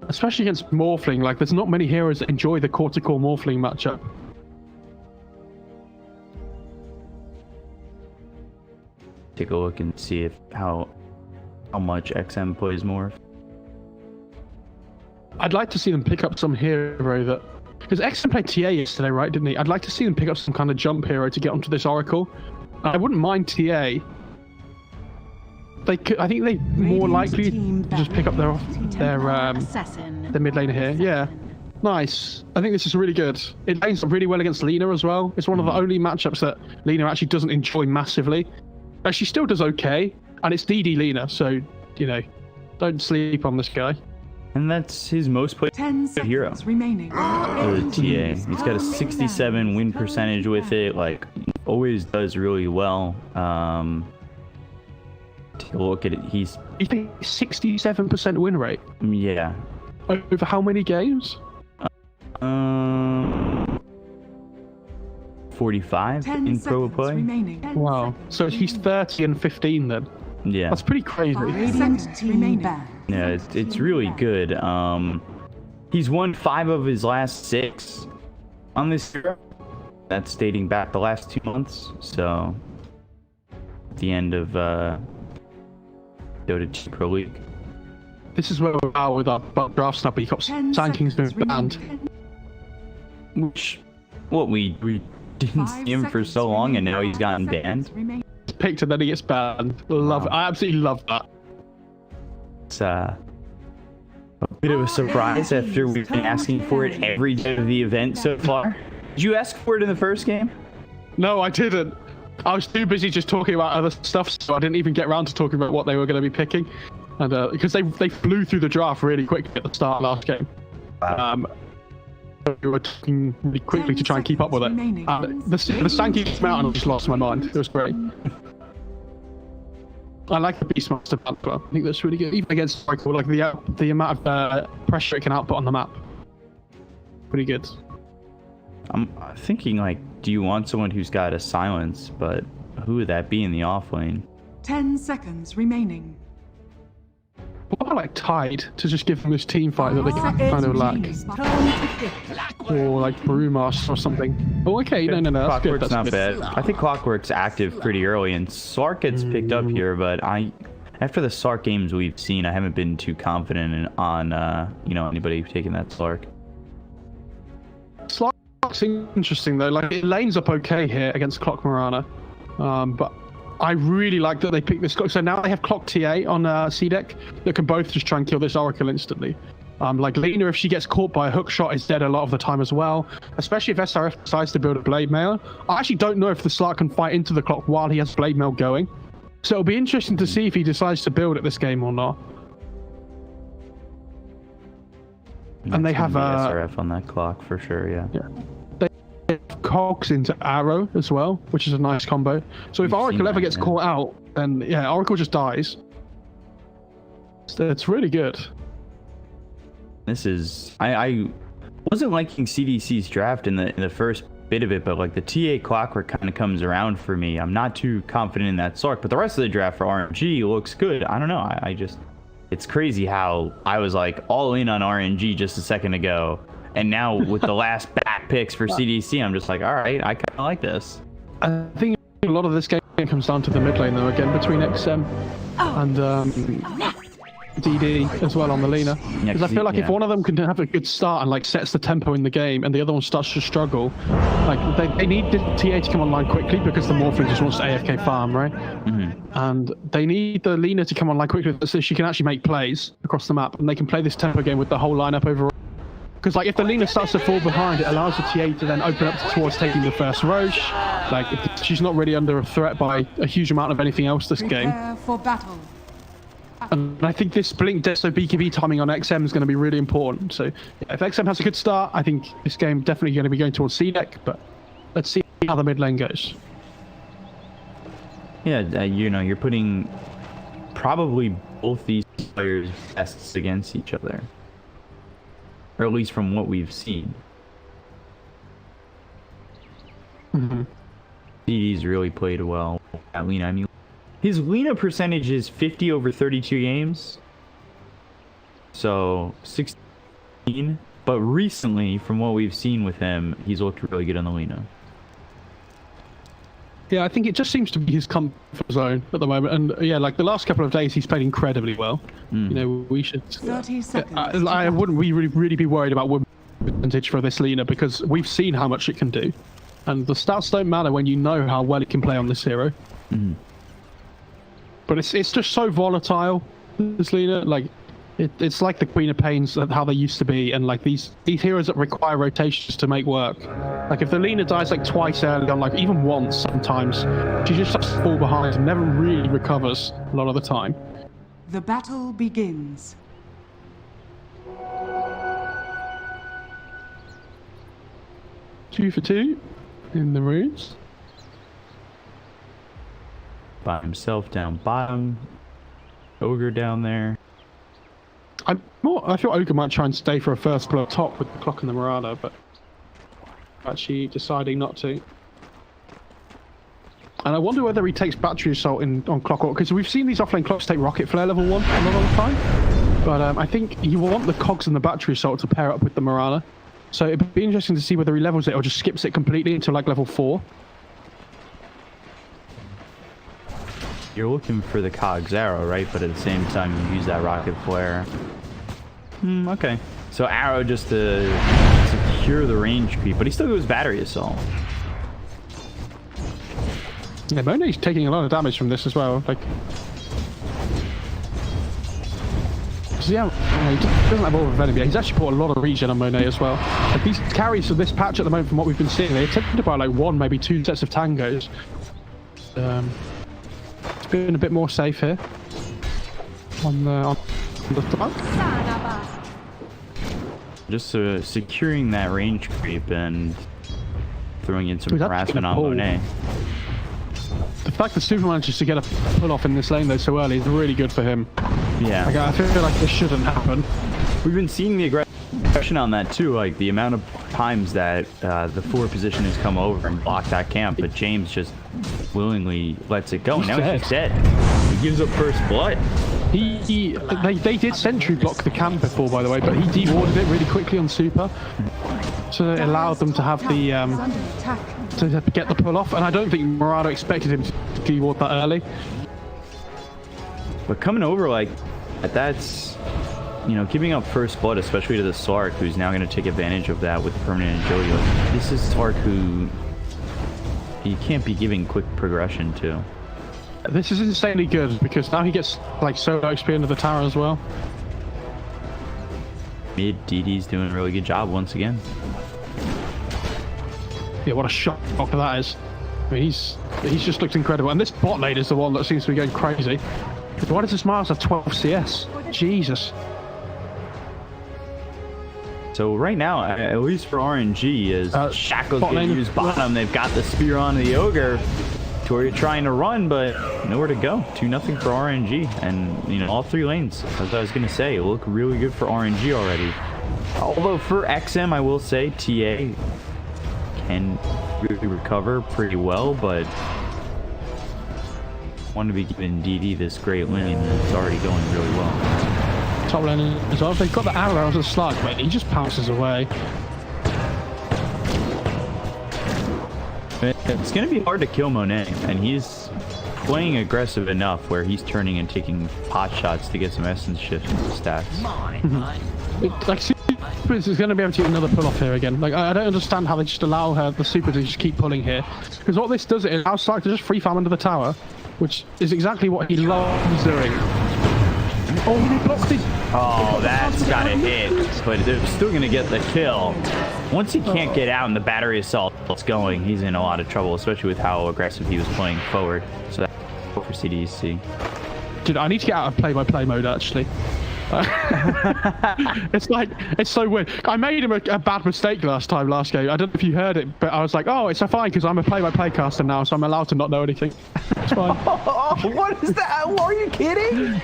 Especially against Morphling, like, there's not many heroes that enjoy the core-to-core Morphling matchup. Take a look and see if how much XM plays Morph. I'd like to see them pick up some hero that... Because XM played TA yesterday, right, didn't he? I'd like to see them pick up some kind of jump hero to get onto this Oracle. I wouldn't mind TA. They could, I think they're more likely to just pick up their mid laner here. Yeah. Nice. I think this is really good. It lanes up really well against Lina as well. It's one of the only matchups that Lina actually doesn't enjoy massively. She still does okay, and it's DD Lina, so, you know, don't sleep on this guy. And that's his most played hero. Remaining. For the TA. He's got a 67 win percentage with it, like, always does really well. Take a look at it. He's 67% win rate. Yeah. Over how many games? 45 in pro play. Wow. So he's 30 and 15 then. Yeah. That's pretty crazy. Yeah, it's really good. He's won 5 of his last 6 on this hero. That's dating back the last 2 months. So at the end of Dota 2 Pro League. This is where we are with our draft snap. He got Sanking's been banned. Which, what we didn't see him for so long, and now he's gotten banned. He's picked and then he gets banned. Love it. I absolutely love that. It's a bit of a surprise after we've been asking for it every day of the event so far. Did you ask for it in the first game? No, I didn't. I was too busy just talking about other stuff, so I didn't even get around to talking about what they were going to be picking. And because they flew through the draft really quickly at the start of last game. We were talking really quickly to try and keep up with it. The Sankey came out and I just lost my mind. It was great. I like the Beastmaster banter. I think that's really good. Even against Oracle, like the amount of pressure it can output on the map. Pretty good. I'm thinking, like, do you want someone who's got a silence, but who would that be in the offlane? 10 seconds remaining. What about, like, Tide, to just give them this team fight that they kind of lack? Or, like, Brewmaster or something. Oh, okay, no, that's good. Clockwork's not bad. I think Clockwork's active pretty early, and Slark gets picked up here, but after the Slark games we've seen, I haven't been too confident on, anybody taking that Slark. Slark's interesting, though. Like, it lanes up okay here against Clock Mirana, but I really like that they picked this Clock. So now they have Clock TA on CDEC that can both just try and kill this Oracle instantly. Like Lina, if she gets caught by a hook shot, is dead a lot of the time as well. Especially if SRF decides to build a Blade Mail. I actually don't know if the Slark can fight into the Clock while he has Blade Mail going. So it'll be interesting to see if he decides to build it this game or not. And they have SRF on that Clock for sure, yeah. They have Cogs into Arrow as well, which is a nice combo. So if Oracle ever gets caught out, then yeah, Oracle just dies. So it's really good. This is I wasn't liking CDC's draft in the first bit of it, but like the TA Clockwork kind of comes around for me. I'm not too confident in that Slark, but the rest of the draft for RNG looks good. I don't know. I just, it's crazy how I was like all in on RNG just a second ago, and now with the last back picks for CDC, I'm just like, all right, I kind of like this. I think a lot of this game comes down to the mid lane though, again between XM and DD as well on the Lina, because I feel like if one of them can have a good start and like sets the tempo in the game, and the other one starts to struggle, like they need the TA to come online quickly because the Morphling just wants to AFK farm, right? And they need the Lina to come online quickly so she can actually make plays across the map, and they can play this tempo game with the whole lineup overall. Because like if the Lina starts to fall behind, it allows the TA to then open up towards taking the first Roche. Like if she's not really under a threat by a huge amount of anything else this game. Prepare for battle. And I think this blink deso BKB timing on XM is going to be really important. So yeah, if XM has a good start, I think this game definitely going to be going towards CDEC, but let's see how the mid lane goes. Yeah, you know, you're putting probably both these players' bests against each other. Or at least from what we've seen. CD's really played well at Lina. I mean, his Lina percentage is 50 over 32 games. So 16. But recently, from what we've seen with him, he's looked really good on the Lina. Yeah, I think it just seems to be his comfort zone at the moment. And yeah, like the last couple of days, he's played incredibly well. You know, we should... 30 seconds. I wouldn't really be worried about win percentage for this Lina because we've seen how much it can do. And the stats don't matter when you know how well it can play on this hero. But it's just so volatile, this Lina. Like, it's like the Queen of Pains, how they used to be, and like these heroes that require rotations to make work. Like if the Lina dies like twice early on, like even once sometimes, she just starts to fall behind and never really recovers a lot of the time. The battle begins. Two for two in the runes. By himself down bottom. Ogre down there. I feel Ogre might try and stay for a first blow top with the clock and the Marauder, but actually deciding not to. And I wonder whether he takes battery assault on Clockwork, because we've seen these offlane clocks take rocket flare level 1 a lot of the time. But I think you want the cogs and the battery assault to pair up with the Marauder. So it'd be interesting to see whether he levels it or just skips it completely until like level 4. You're looking for the cogs arrow, right? But at the same time, you use that rocket flare. Okay. So arrow just to secure the range creep, but he still goes battery assault. Yeah, Monet's taking a lot of damage from this as well. Like, so yeah, he doesn't have all of Venom yet. He's actually put a lot of regen on Monet as well. Like these carries of this patch at the moment, from what we've been seeing, they tend to buy like 1, maybe 2 sets of tangos. It's been a bit more safe here on the top. Just securing that range creep and throwing in some harassment on Monet. The fact that Super manages to get a pull off in this lane though so early is really good for him. Yeah. Like, I feel like this shouldn't happen. We've been seeing the aggression on that too, like the amount of times that the 4 position has come over and blocked that camp, but James just willingly lets it go. Now he's dead. He gives up first blood. They did sentry block the camp before, by the way, but he dewarded it really quickly on Super. So it allowed them to have the to get the pull off, and I don't think Murado expected him to deward that early. But coming over like that's, you know, giving up first blood, especially to the Slark, who's now going to take advantage of that with permanent agility. Like, this is Slark who you can't be giving quick progression to. This is insanely good because now he gets like solo XP into the tower as well. Mid DD's doing a really good job once again. Yeah, what a shock that is. I mean, he's just looked incredible. And this bot lane is the one that seems to be going crazy. Why does this Miles have 12 CS? Jesus. So right now, at least for RNG, is Shackle's going to use bottom. They've got the spear on the Ogre. Toria trying to run, but nowhere to go. 2-0 for RNG. And, you know, all 3 lanes, as I was going to say, look really good for RNG already. Although for XM, I will say, TA can really recover pretty well, but want to be giving DD this great lane that's already going really well. Top lane as well. If they've got the arrow as a slug, but he just pounces away. It's going to be hard to kill Monet, and he's playing aggressive enough where he's turning and taking pot shots to get some essence shift stats. Like, Super is going to be able to get another pull off here again. Like, I don't understand how they just allow the Super to just keep pulling here. Because what this does, it allows Slark to just free farm under the tower, which is exactly what he loves doing. Oh, he blocked it. Oh, that's got to hit, but they're still going to get the kill. Once he can't get out and the battery assault's going, he's in a lot of trouble, especially with how aggressive he was playing forward. So that's for CDEC. Dude, I need to get out of play-by-play mode, actually. It's so weird. I made him a bad mistake last game. I don't know if you heard it, but I was like, oh, it's so fine because I'm a play-by-play caster now, so I'm allowed to not know anything. It's fine. What is that? Are you kidding?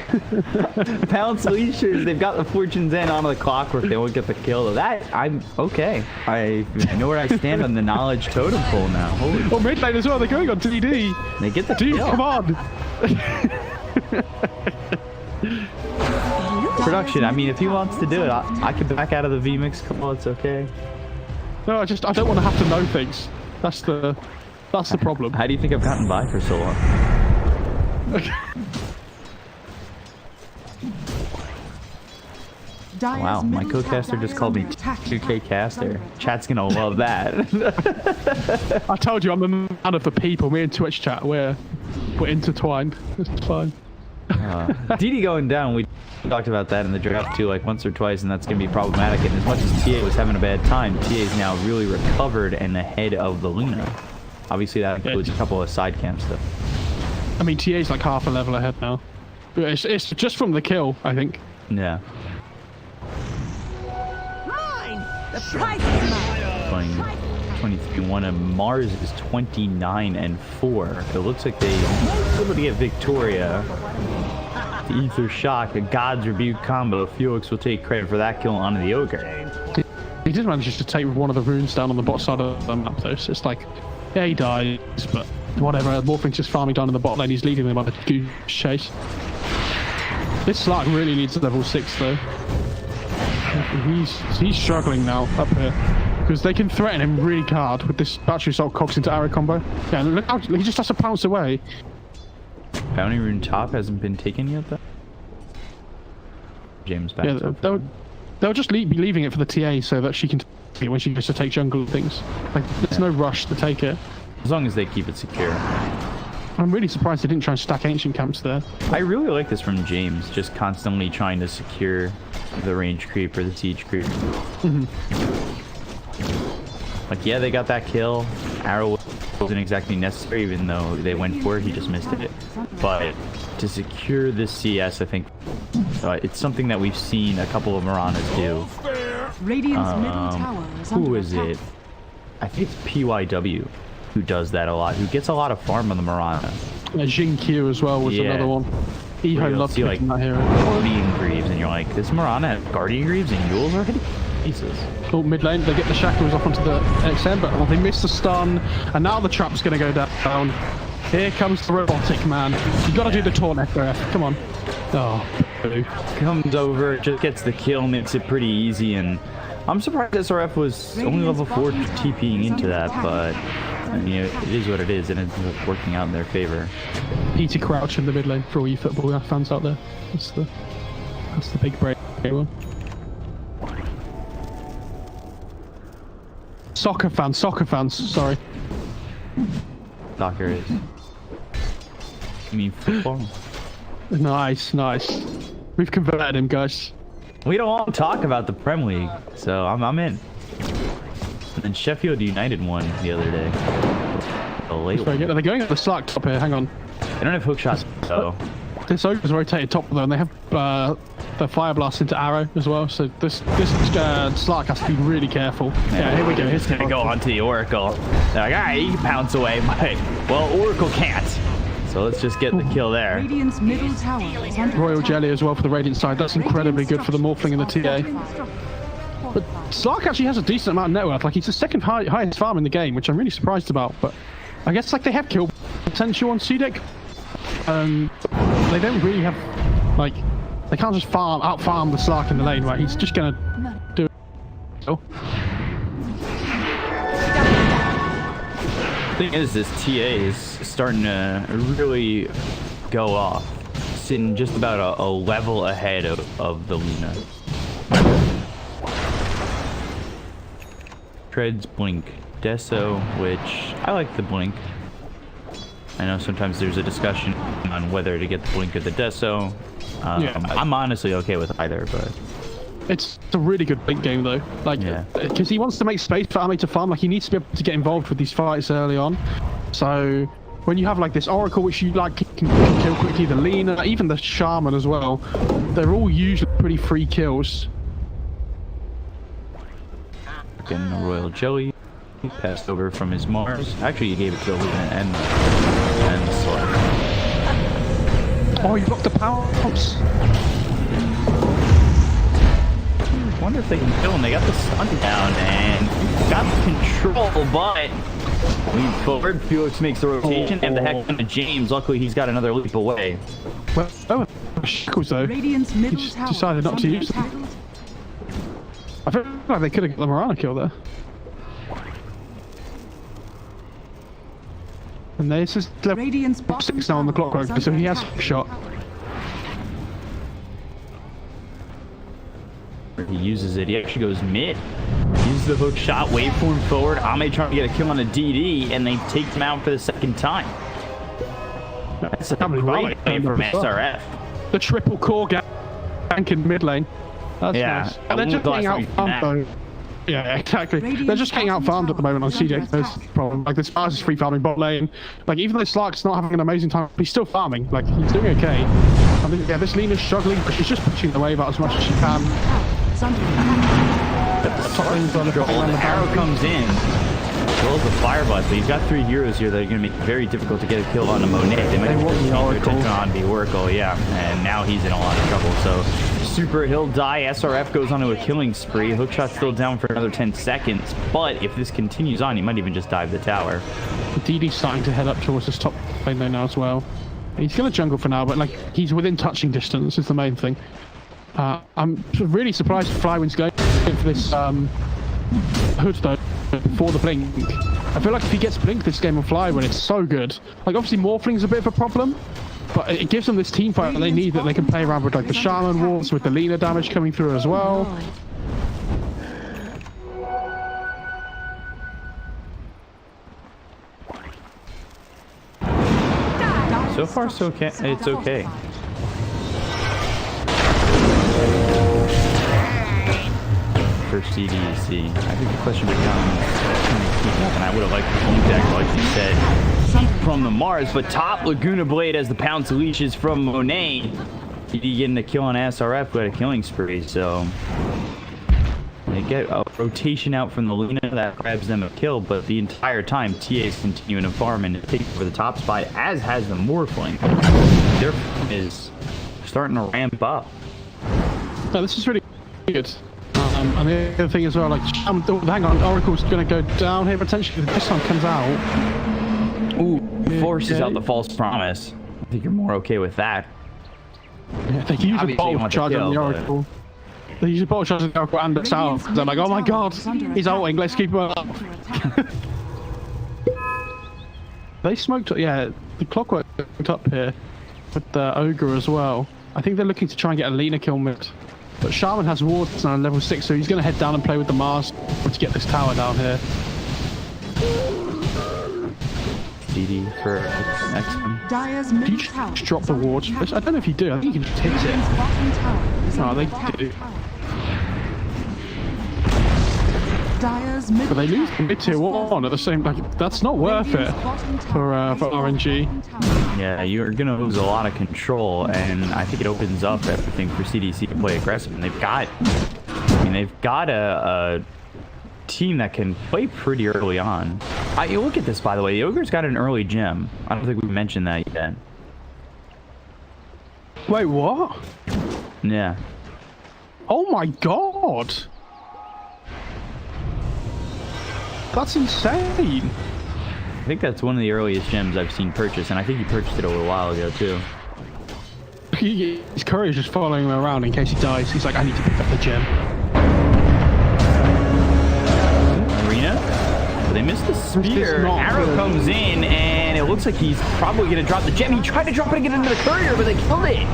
Pounce leashers, they've got the Fortune's End onto the clockwork. They won't get the kill. That, I'm okay. I know where I stand on the knowledge totem pole now. Holy Oh, mid lane as well. They're going on TD. They get the Dude, kill. come on. Production, I mean, if he wants to do it, I can back out of the VMix. Come on, it's okay. No, I don't want to have to know things. That's the problem. How do you think I've gotten by for so long? Wow, my co-caster just called me 2K caster. Chat's gonna love that. I told you, I'm a man of the people. Me and Twitch chat, we're intertwined. It's fine. DD going down, we talked about that in the draft too, like once or twice, and that's going to be problematic. And as much as TA was having a bad time, TA is now really recovered and ahead of the Luna. Obviously that includes a couple of side camp stuff. I mean, TA's like half a level ahead now. It's just from the kill, I think. Yeah. Mine! The price is mine! 23-1, and Mars is 29-4. It looks like they were able to get Victoria. The Ether Shock, a God's Rebuke combo. Felix will take credit for that kill onto the Ogre. He did manage to take one of the runes down on the bot side of the map though, so it's like, yeah, he dies, but whatever. Morphing's just farming down in the bot lane. He's leading them on a goose chase. This Slark really needs a level 6 though. He's struggling now up here. Because they can threaten him really hard with this battery assault cogs into arrow combo. Yeah, look how he just has to pounce away. Bounty rune top hasn't been taken yet though. James back. Yeah, they'll just be leaving it for the TA so that she can take it when she goes to take jungle things. Like, there's no rush to take it. As long as they keep it secure. I'm really surprised they didn't try and stack ancient camps there. I really like this from James, just constantly trying to secure the range creep or the siege creep. Like, yeah, they got that kill. Arrow wasn't exactly necessary, even though they went for it. He just missed it. But to secure this CS, I think it's something that we've seen a couple of Maranas do. Radiant's middle tower is Who under is attack. it? I think it's PYW who does that a lot, who gets a lot of farm on the Marana. Jin Q as well was another one. Eho loved picking that hero. Guardian Greaves, and you're like, this Marana has Guardian Greaves and Yules already? Jesus. Oh, mid lane, they get the shackles off onto the XM, but they miss the stun, and now the trap's going to go down. Here comes the robotic man. You got to do the taunt FRF. Come on. Oh, boo. Comes over, just gets the kill, makes it pretty easy, and I'm surprised SRF was only level 4 TPing into that, but I mean, it is what it is, and it's working out in their favor. Peter Crouch in the mid lane for all you football fans out there. That's the big break one. Soccer fans, sorry. Soccer is. You mean football? Nice. We've converted him, guys. We don't want to talk about the Prem League, so I'm in. And then Sheffield United won the other day. A late one. They're going at the Slark top here, hang on. They don't have hook shots, though. This Ogre's rotated top though, and they have the Fire Blast into Arrow as well, so this Slark has to be really careful. Yeah, here we go. He's gonna go onto the Oracle. They're like, alright, you can pounce away, but, well, Oracle can't. So let's just get the kill there. Radiant's middle tower is under Royal attack. Jelly as well for the Radiant side. That's incredibly good for the Morphling and the TA. But Slark actually has a decent amount of net worth. Like, he's the second highest farm in the game, which I'm really surprised about. But I guess like they have kill potential on CDEC. They don't really have, like, they can't just out farm the Slark in the lane, right? He's just gonna do it. Oh. The thing is, this TA is starting to really go off, sitting just about a level ahead of the Luna. Treads blink Deso, which I like the blink. I know sometimes there's a discussion on whether to get the blink or the Deso. I'm honestly okay with either, but it's a really good blink game though. Like, because he wants to make space for Ame to farm. Like, he needs to be able to get involved with these fights early on. So when you have like this Oracle, which you like can kill quickly, the Lina, even the Shaman as well, they're all usually pretty free kills. Getting a Royal Jelly. He passed over from his Mars. Actually, he gave it to the Lina and the Slug. Oh, he blocked the power ups. I wonder if they can kill him. They got the stun down and got the control, but lead forward. Felix makes the rotation and the heck into James. Luckily, he's got another leap away. Well, Shackles though. He just decided not to use them. I feel like they could have got the Mirana kill there. And this is level 6 now on the clock, so he has a shot. He uses it. He actually goes mid. Uses the hook shot, waveform forward. Ame trying to get a kill on a DD, and they take him out for the second time. That's a great play from SRF. The triple core gank in mid lane. That's nice. And they're just getting out farmed though. Yeah, exactly. They're just getting out farmed at the moment on CDEC. There's the problem. Like, this Mars is free farming bot lane. Like, even though Slark's not having an amazing time, he's still farming. Like, he's doing okay. And yeah, this Lina's struggling, but she's just pushing the wave out as much as she can. The arrow comes in. Rolls the fire blast, but he's got 3 heroes here that are going to make it very difficult to get a kill on the Monet. They might be attention on the Oracle, yeah. And now he's in a lot of trouble. So Super, he'll die. SRF goes on to a killing spree. Hookshot's still down for another 10 seconds. But if this continues on, he might even just dive the tower. DD's starting to head up towards this top lane though now as well. He's going to jungle for now, but like he's within touching distance is the main thing. I'm really surprised Flywind's going for this Hood though before the blink. I feel like if he gets blinked this game on Flywind, it's so good. Like obviously Morphling's a bit of a problem, but it gives them this team fight that they need, that they can play around with like the Shaman Wolves, with the Lina damage coming through as well. So far, so okay. It's okay. For CDEC, I think the question becomes, and I would have liked the blink deck, like you said, from the Mars, but top Laguna Blade as the Pounce leashes from Monet. CD getting a kill on SRF with a killing spree, so they get a rotation out from the Lina that grabs them a kill, but the entire time TA is continuing to farm and take over the top spot, as has the Morphling. Their farm is starting to ramp up. No, this is really good. And the other thing as well, like, hang on, Oracle's going to go down here potentially. This time comes out. Ooh, forces out the false promise. I think you're more okay with that. Yeah, they use a bottle charge on the Oracle. They use a bottle charge on the Oracle and the South. They're like, oh my god, he's ulting, let's keep him up. They smoked, yeah, the Clockwork up here with the Ogre as well. I think they're looking to try and get a Lina kill mid. But Shaman has wards now on level 6, so he's going to head down and play with the Mars to get this tower down here. DD for next one. Do you just drop the wards? I don't know if you do. I think you can just hit it. Oh, they do. But they lose the mid tier 1 at the same time. That's not worth it for RNG. Yeah, you're gonna lose a lot of control, and I think it opens up everything for CDC to play aggressive. And they've got, I mean, they've got a team that can play pretty early on. You look at this, by the way. The Ogre's got an early gem. I don't think we mentioned that yet. Wait, what? Yeah. Oh my god! That's insane! I think that's one of the earliest gems I've seen purchased, and I think he purchased it a little while ago too. His courier's just following him around in case he dies. He's like, I need to pick up the gem. Arena? But they missed the spear. Arrow comes in, and it looks like he's probably going to drop the gem. He tried to drop it and get into the courier, but they killed it.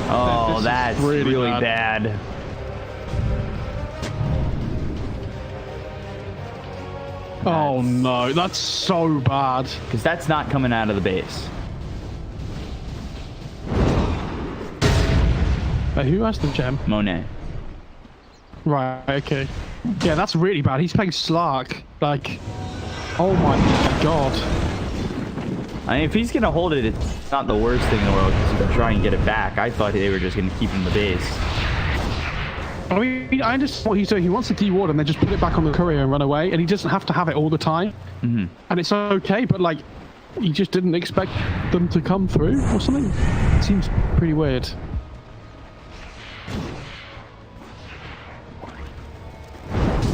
Oh, that's really bad. Oh no, that's so bad. Because that's not coming out of the base. Who has the gem? Monet. Right, okay. Yeah, that's really bad. He's playing Slark. Like, oh my god. I mean, if he's gonna hold it, it's not the worst thing in the world because you can try and get it back. I thought they were just gonna keep him the base. I mean, I understand what he's doing. He wants to deward and then just put it back on the courier and run away, and he doesn't have to have it all the time. Mm-hmm. And it's okay, but like, he just didn't expect them to come through or something. It seems pretty weird.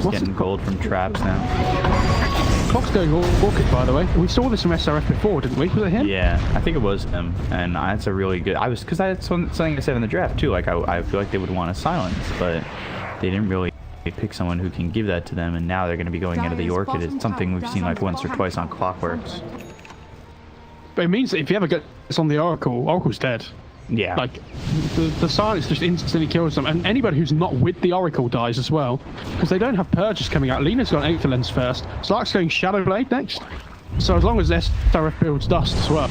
Getting gold from traps now. Clock's going orchid, by the way. We saw this from SRF before, didn't we? Was it him? Yeah, I think it was him, and that's a really good. Because that's something I said in the draft too. Like I feel like they would want a silence, but they didn't really pick someone who can give that to them, and now they're going to be going into the orchid. It's something we've seen like once or twice on Clockworks. But it means that if you ever get this on the Oracle, Oracle's dead. Yeah. Like, the silence just instantly kills them, and anybody who's not with the Oracle dies as well, because they don't have purges coming out. Lena's got an Aether first, Slark's going Shadow Blade next. So as long as SRF builds dust as well,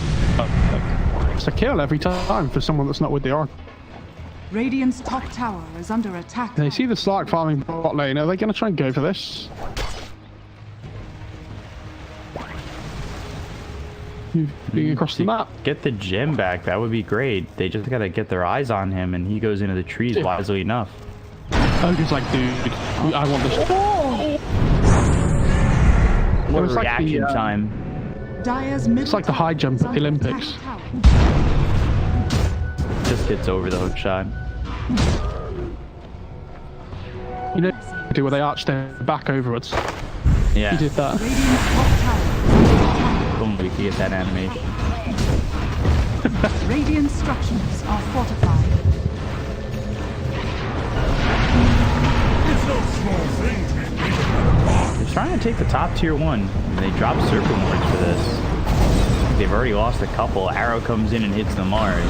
it's a kill every time for someone that's not with the Oracle. Radiant's top tower is under attack. They see the Slark farming bot lane. Are they going to try and go for this? Being across the map. Get the gem back. That would be great. They just gotta get their eyes on him, and he goes into the trees wisely enough. Ogre's like, dude, I want this. What a like reaction time. It's like the high jump at the Olympics. Just gets over the hook shot. You know, where they arch their back overwards. Yeah. He did that. Only if you get that animation. Radiant structures are fortified. They're trying to take the top tier 1. And they drop circle wards for this. They've already lost a couple. Arrow comes in and hits the Mars.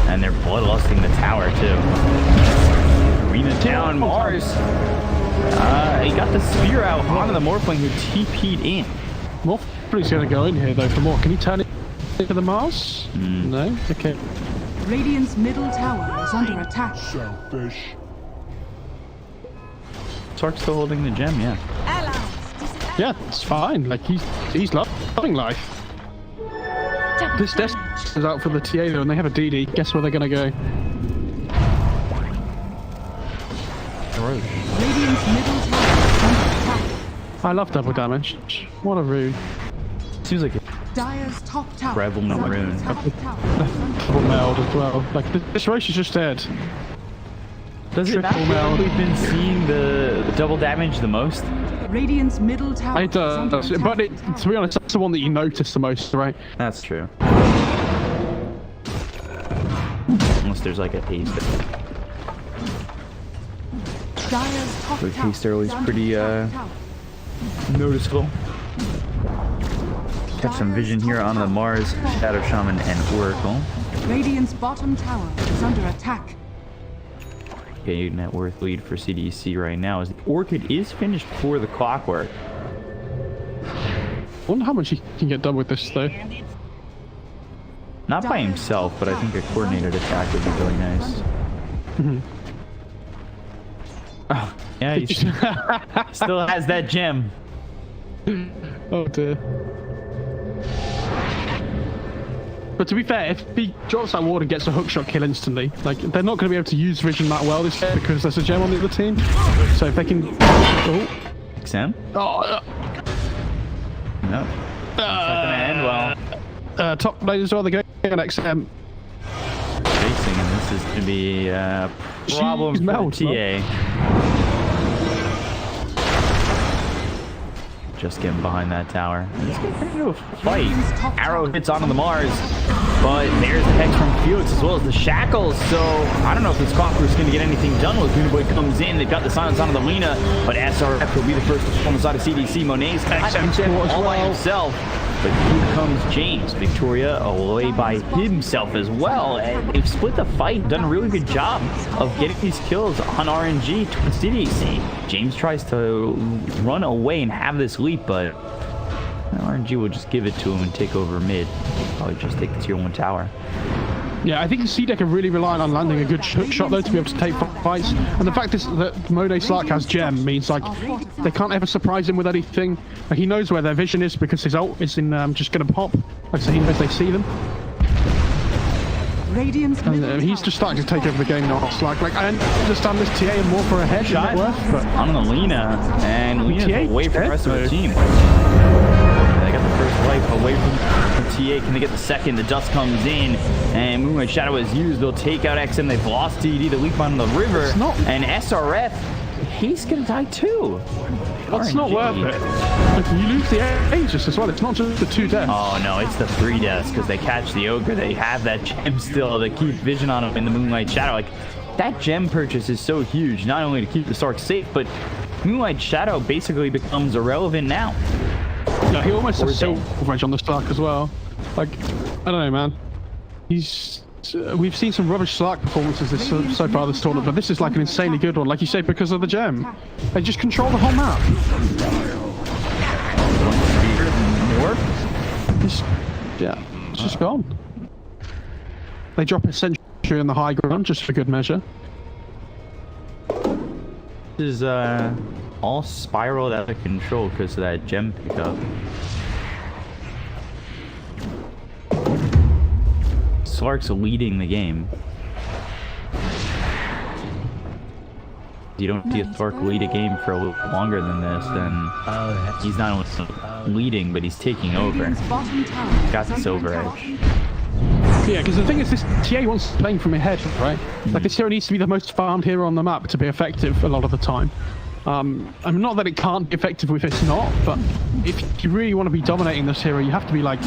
And they're bloodlusting the tower too. Arena down, Mars. He got the spear out onto the Morphling who TP'd in. Morphling's going to go in here though for more. Can he turn it into the Mars? No? Okay. Radiant's middle tower is under attack. Selfish. Sark's still holding the gem, yeah. Yeah, it's fine. Like, he's loving life. This desk is out for the TA though, and they have a DD. Guess where they're going to go? Radiant's middle tower is under attack. I love double damage. What a rune. Seems like a Dire's top tower prevalent is under rune. attack. Double meld as well. Like, this race is just dead. Does it not Triple feel meld. like we've been seeing the double damage the most? Radiant's middle tower It is under does, attack. but to be honest, that's the one that you notice the most, right? That's true. Unless there's like a haste. Dire's top The tower haste early is under pretty attack. noticeable. Catch some vision here on the Mars, Shadow Shaman, and Oracle. Radiant's bottom tower is under attack. Okay, net worth lead for CDEC right now as the Orchid is finished for the Clockwork. I wonder how much he can get done with this though. Not by himself, but I think a coordinated attack would be really nice. Oh, yeah, he still has that gem. Oh dear. But to be fair, if he drops that ward and gets a hookshot kill instantly, like, they're not going to be able to use vision that well this year because there's a gem on the other team. So if they can... Oh. XM? Oh, No. It's not gonna end well. top lane as well, they're going XM. Facing, and this is going to be a problem She's for meld, TA. Just getting behind that tower. It's going to into a fight. Arrow hits onto the Mars, but there's the Hex from Felix as well as the Shackles. So I don't know if this Clockwork's going to get anything done. Boy comes in, they've got the silence onto the Lena, but SRF will be the first to on the side of CDC. Monet's all by himself. But here comes James. Victoria away by himself as well. And they've split the fight, done a really good job of getting these kills on RNG to CDEC. James tries to run away and have this leap, but RNG will just give it to him and take over mid. Probably just take the tier 1 tower. Yeah, I think CDEC are really relying on landing a good hook shot though to be able to take fights. And the fact is that Monet Slark has gem means like they can't ever surprise him with anything. Like, he knows where their vision is because his ult is in just gonna pop. Like, so he knows they see them. And he's just starting to take over the game now. Slark, like, I understand this TA and more for a head Shot but on the Lina, and Lina's away from the rest of the team. They got the first life away from TA. Can they get the second? The dust comes in, and Moonlight Shadow is used. They'll take out XM. They've lost TD. The leap on the river, and SRF, he's gonna die too. That's not worth it. Like, you lose the Aegis as well. It's not just the 2 deaths. Oh no, it's the 3 deaths because they catch the Ogre. They have that gem still. They keep vision on him in the Moonlight Shadow. Like, that gem purchase is so huge, not only to keep the Slark safe, but Moonlight Shadow basically becomes irrelevant now. No, he almost has silver edge on the Slark as well. Like, I don't know, man. We've seen some rubbish Slark performances so far this tournament, but this is like an insanely good one, like you say, because of the gem. They just control the whole map. More? It's just gone. They drop a sentry on the high ground just for good measure. This is all spiraled out of control because of that gem pickup. Slark's leading the game. You don't see a Slark lead a game for a little longer than this, then he's not only leading, but he's taking over. He's got the silver edge. Yeah, because the thing is, this TA wants playing from ahead, right? Like, this hero needs to be the most farmed hero on the map to be effective a lot of the time. I mean, not that it can't be effective if it's not, but if you really want to be dominating this hero, you have to be like,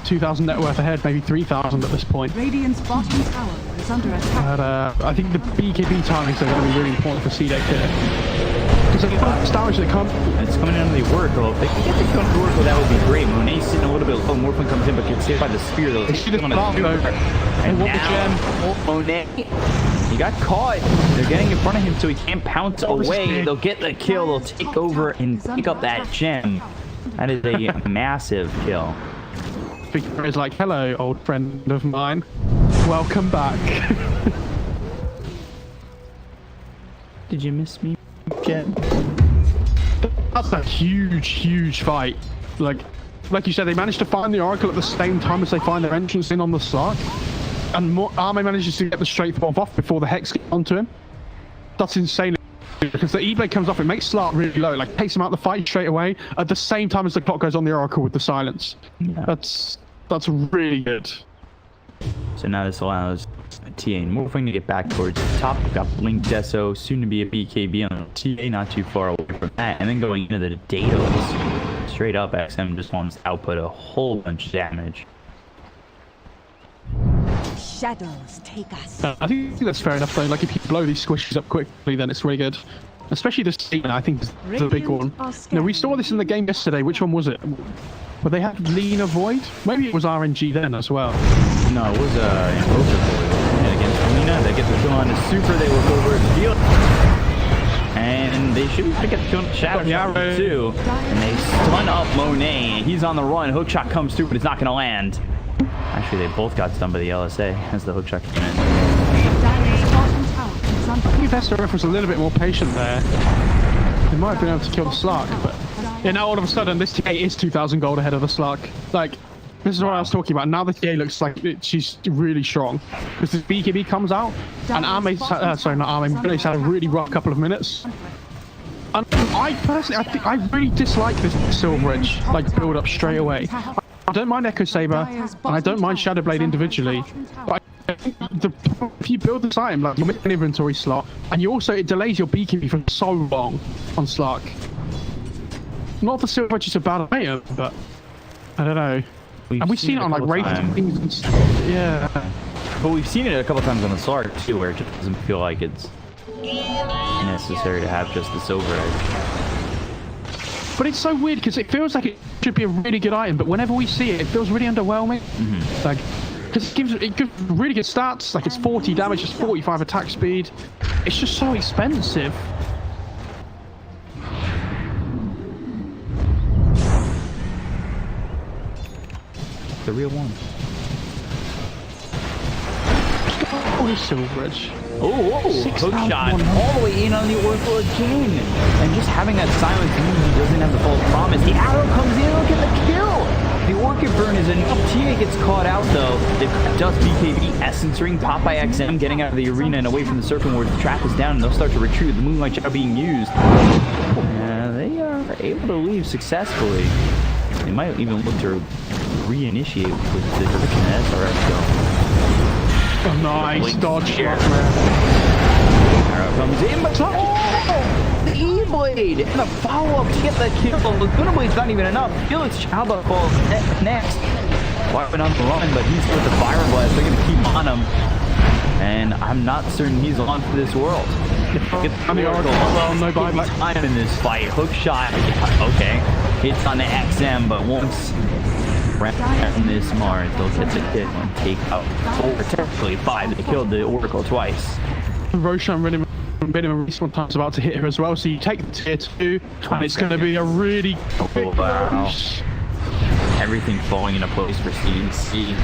2,000 net worth ahead, maybe 3,000 at this point. Radiant's bottom tower is under attack. But I think the BKB timings are going to be really important for CDEC here. Because if it's damage, they can't. It's coming into the Oracle. If they can get the kill on the Oracle, that would be great. Monet's sitting a little bit low. Morphin comes in, but gets hit by the spear. Though. They should have blocked though. And now, Monet, he got caught. They're getting in front of him so he can't pounce away. They'll get the kill. They'll take over and pick up that gem. That is a massive kill. Victor is like, hello, old friend of mine. Welcome back. Did you miss me, Jen? That's a huge fight. Like you said, they managed to find the Oracle at the same time as they find their entrance in on the Slark. And Arme manages to get the straight 12 off before the Hex gets onto him. That's insane. Because the E-Blade comes off, it makes Slark really low. Like, takes him out of the fight straight away at the same time as the clock goes on the Oracle with the silence. Yeah. That's really good. So now this allows TA and Morphing to get back towards the top. We've got Blink Deso, soon to be a BKB on TA, not too far away from that. And then going into the Dados. Straight up, XM just wants to output a whole bunch of damage. Shadows take us. I think that's fair enough though. Like, if you blow these squishes up quickly, then it's really good. Especially this scene, I think, is the big one. Now, we saw this in the game yesterday. Which one was it? Where they had Lina Void? Maybe it was RNG then as well. No, it was Invoker Void. And against Lina, they get the kill on the Super. They look over at the field. And they should get the kill on the Shadow too. And they stun up Monet. He's on the run. Hookshot comes through, but it's not going to land. Actually, they both got stunned by the LSA as the hookshot came in. I think if SRF was a little bit more patient there, they might have been able to kill the Slark. But yeah, now all of a sudden, this TA is 2,000 gold ahead of the Slark. Like, this is what I was talking about. Now the TA looks like she's really strong. Because this BKB comes out, and Arme's, sorry, not Arme, Mone's had a really rough couple of minutes. And I personally, I really dislike this Silver Edge, like, build up straight away. I don't mind Echo Saber, and I don't mind Shadow Blade individually, but I think if you build this item, like, you make an inventory slot, and you also, it delays your BKB for so long on Slark. Not the Silver Edge is a bad item, but I don't know. We've seen it on, like, ratings and stuff. Yeah. But we've seen it a couple times on the Slark, too, where it just doesn't feel like it's necessary to have just the Silver Edge. But it's so weird because it feels like it should be a really good item, but whenever we see it, it feels really underwhelming. Like, because it gives really good stats. Like, it's 40 damage, it's 45 attack speed. It's just so expensive. The real one. his Silveridge. Oh, hook shot 6,100. all the way in on the Oracle again. And just having that silence means he doesn't have the false promise. The arrow comes in, look at the kill. The Orchid Burn is enough. TA gets caught out though. They've got Dust BKB, Essence Ring, Pop by XM getting out of the arena and away from the Serpent Ward. The trap is down and they'll start to retreat. The Moonlight Shadow being used. Yeah, they are able to leave successfully. They might even look to reinitiate with the direction that SRX go. Oh, nice dodge shot, Arrow comes in, but the E-Blade and a follow-up to get the kill. The Gunablade's not even enough. Felix Chalba falls next. Weapon on the run, but he's with the Fire Blast. They're going to keep on him. And I'm not certain he's on for this world. On the Oracle, well, no buyback. Time in this fight. Hook shot. Okay. Hits on the XM, but once around this Mars, they'll get the kill and take out 4, technically 5. They killed the Oracle twice. Roshan really minimum respawn time's about to hit here as well, so you take the tier 2 and it's going to be a really quick rush. Everything falling into place for CDEC.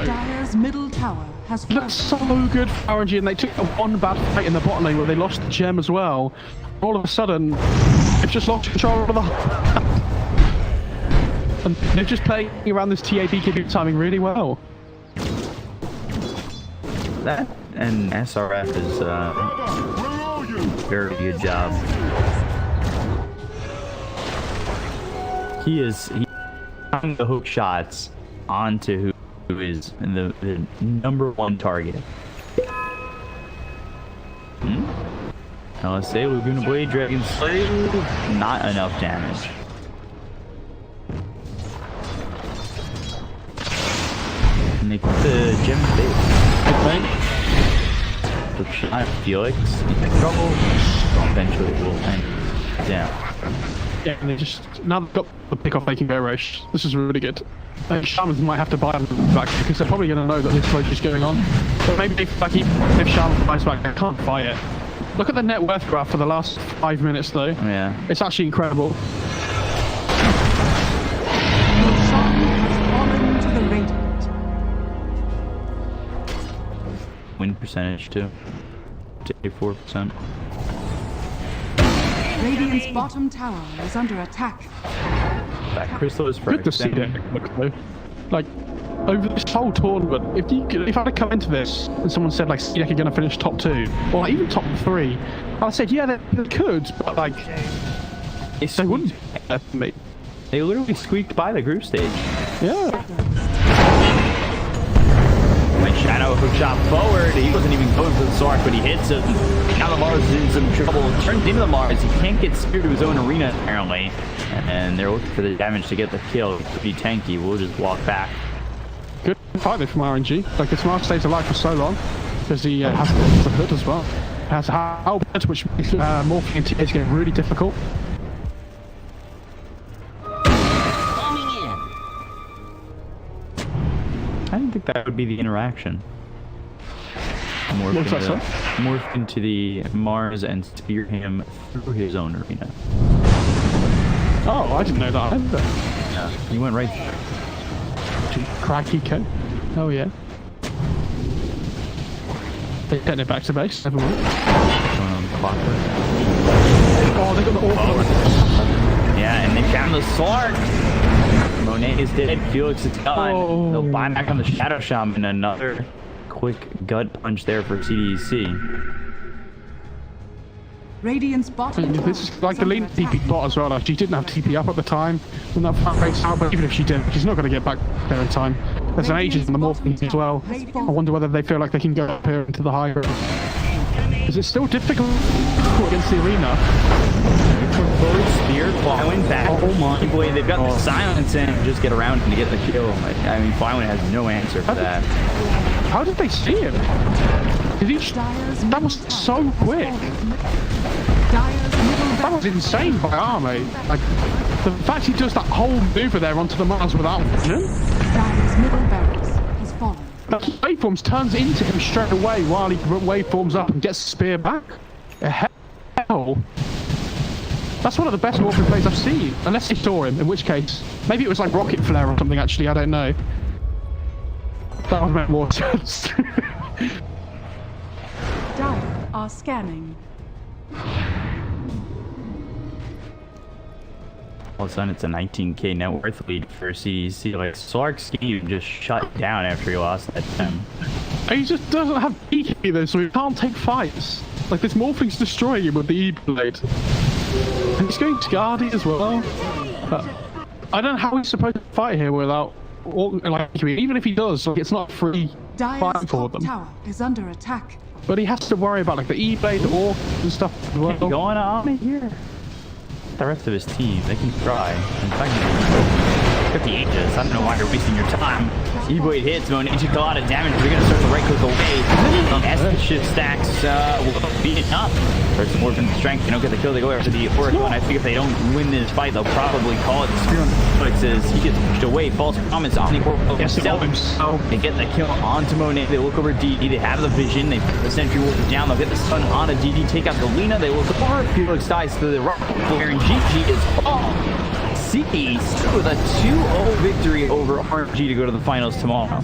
Dire's middle tower has fallen. Looked so good for RNG, and they took one bad fight in the bottom lane where they lost the gem as well. All of a sudden, they've just lost control of the and they're just playing around this TA BKB timing really well. That and SRF is very good job. He's trying the hook shots onto who is the #1 target. Now let's say Laguna Blade, Dragon Slave, not enough damage. And they put the gem base. Hook shot, Felix in trouble. Eventually it will end down. Yeah, and they just, now they've got the pick off making go rush. This is really good. Shamans might have to buy them back because they're probably going to know that this push is going on. But maybe if Shaman buys back, they can't buy it. Look at the net worth graph for the last 5 minutes though. Yeah. It's actually incredible. Your shaman has fallen to the radiant. Win percentage too. 84%. Radiant's bottom tower is under attack. That crystal is for Good to see that. Look though. Like, over this whole tournament, if I had come into this and someone said like CDEC are going to finish top 2 or like, even top 3, I said yeah they could, but like they wouldn't for me. They literally squeaked by the group stage. Yeah. When Shadow hook shot forward, he wasn't even going for the Sark, but he hits him. Now the Mars is in some trouble. Turns into the Mars. He can't get speared to his own arena apparently, and they're looking for the damage to get the kill. It's pretty tanky. We'll just walk back. Good fight there from RNG. Like, this Mars stays alive for so long because he has the hood as well. Has halberd, which makes morphing into is getting really difficult. I didn't think that would be the interaction. Morph into the Mars and spear him through his own arena. Oh, I didn't know that either. Yeah, he went right there. Crack eco. Oh yeah. They're getting it back to base. Never mind. Oh, they got the Oracle. Yeah, and they found the Sark. Monet is dead. Felix is gone. Oh. They'll buy back on the Shadow Shaman. Another quick gut punch there for CDEC. Radiant's bottom tower This is like the lead TP bot as well. Like, she didn't have TP up at the time when that fight breaks out, but even if she did, she's not going to get back there in time. There's an Aegis in the morphing as well. I wonder whether they feel like they can go up here into the high ground. Is it still difficult against the arena? Forward spear, Flywin back. Oh my boy, they've got the silence in and just get around him to get the kill. I mean, Flywin has no answer for that. How did they see him? That was so quick. That was insane by Arme. Like, the fact he does that whole maneuver there onto the Mars without vision. Dire's middle barracks has fallen. The waveforms turns into him straight away while he waveforms up and gets the spear back. Hell. That's one of the best morphing plays I've seen. Unless they saw him, in which case, maybe it was like rocket flare or something actually, I don't know. That would make more sense. Dire are scanning. All of a sudden, it's a 19k net worth lead for CDEC. Like, Slark's game just shut down after he lost that gem. He just doesn't have E either, so he can't take fights. Like, this Morphling's destroying him with the E-Blade. And he's going Scardy as well. I don't know how he's supposed to fight here without... Like, even if he does, like, it's not free Dire's fight for top them. tower is under attack. But he has to worry about, like, the E-Blade, the Orc, and stuff as well. Going on it here. The rest of his team, they can try. In fact, 50 Aegis. I don't know why you're wasting your time. E-Blade hits, Monet took a lot of damage. They're gonna start to right click away. As the shift stacks will be enough. There's some more from the strength. They don't get the kill, they go after the Oracle. And I think if they don't win this fight, they'll probably call it. The Spear on the Felix as he gets pushed away. False promise on the Oracle himself. They get the kill onto Monet. They look over DD. They have the vision. They put the sentry wolf down. They'll get the stun on a DD. Take out the Lina. They look over. Felix dies to the rock. And GG is all. CDEC with a 2-0 victory over RNG to go to the finals tomorrow.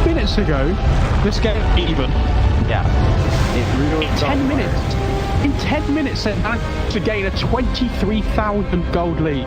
Minutes ago, this game even. Yeah. In 10 minutes. In 10 minutes, they managed to gain a 23,000 gold lead.